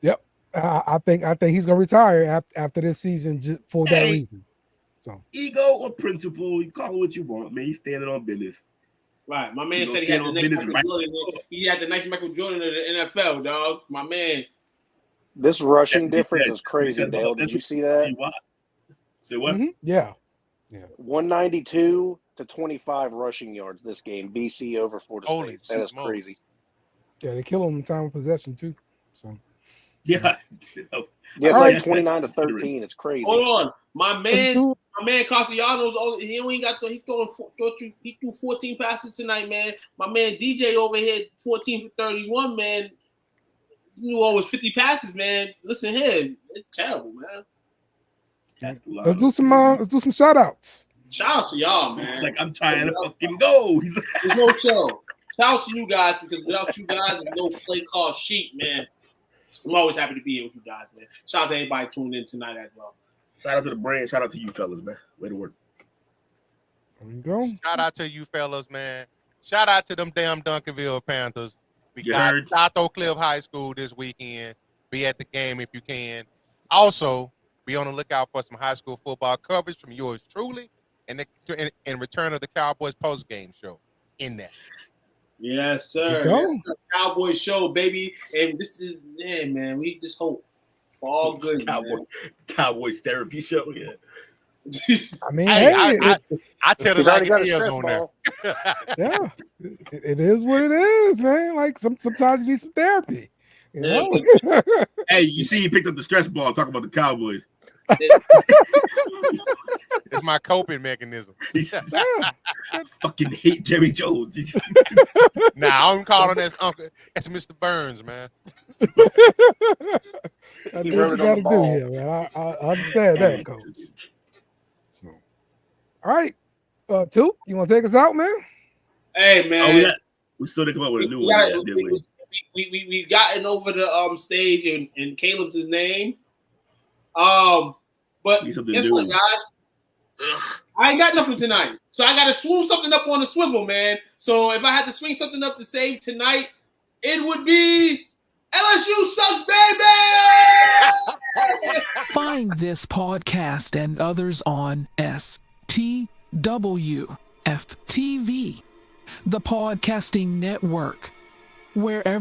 Yep. I think he's gonna retire after this season just for that reason. So ego or principle, you call it what you want, man. He's standing on business. Right. My man said he had the next Michael Jordan. He had the next Michael Jordan of the NFL, dog. My man. This rushing difference is crazy, Dale. Did you see that? Say what? Mm-hmm. Yeah. 192 to 25 rushing yards this game. BC over Florida State. That is crazy. Yeah, they kill him in time of possession too. So yeah, it's like 29 to 13. It's crazy. Hold on, my man Castellanos. He only got he threw 14 passes tonight, man. My man DJ over here 14 for 31, man. He knew always 50 passes, man. Listen here, it's terrible, man. Let's do some shout outs. Shout out to y'all, man. He's like, I'm trying to fucking go. He's like, there's no show. Shout out to you guys, because without you guys, there's no play call sheet, man. I'm always happy to be here with you guys, man. Shout out to everybody tuned in tonight as well. Shout out to the brand. Shout out to you fellas, man. Way to work. There you go. Shout out to you fellas, man. Shout out to them damn Duncanville Panthers. We You got heard? South Oak Cliff High School this weekend. Be at the game if you can. Also, be on the lookout for some high school football coverage from yours truly, and in return of the Cowboys post game show. In that. Yes, There you sir. go. Yes, sir. Cowboy show, baby. And this is, man, we just hope for all good. Cowboys therapy show. Yeah. I mean, Hey, hey, I tell it He's like already got it a is stress on there. ball. yeah, it is what it is, man. Like sometimes you need some therapy. You know? Hey, you see, he picked up the stress ball. Talking about the Cowboys. It's my coping mechanism. I fucking hate Jerry Jones. Nah, I'm calling as Uncle. That's Mr. Burns, man. That's He what wrote you it got on to the do ball. here, man. I understand that, Coach. So, all right, Toot, you want to take us out, man? Hey, man. We still didn't come up with a new we one gotta- yet, did we? We've gotten over the stage and Caleb's his name. But Need something guess new. what, guys? I ain't got nothing tonight. So I gotta swoop something up on the swivel, man. So if I had to swing something up to save tonight, it would be LSU sucks, baby! Find this podcast and others on STWF TV, the podcasting network, wherever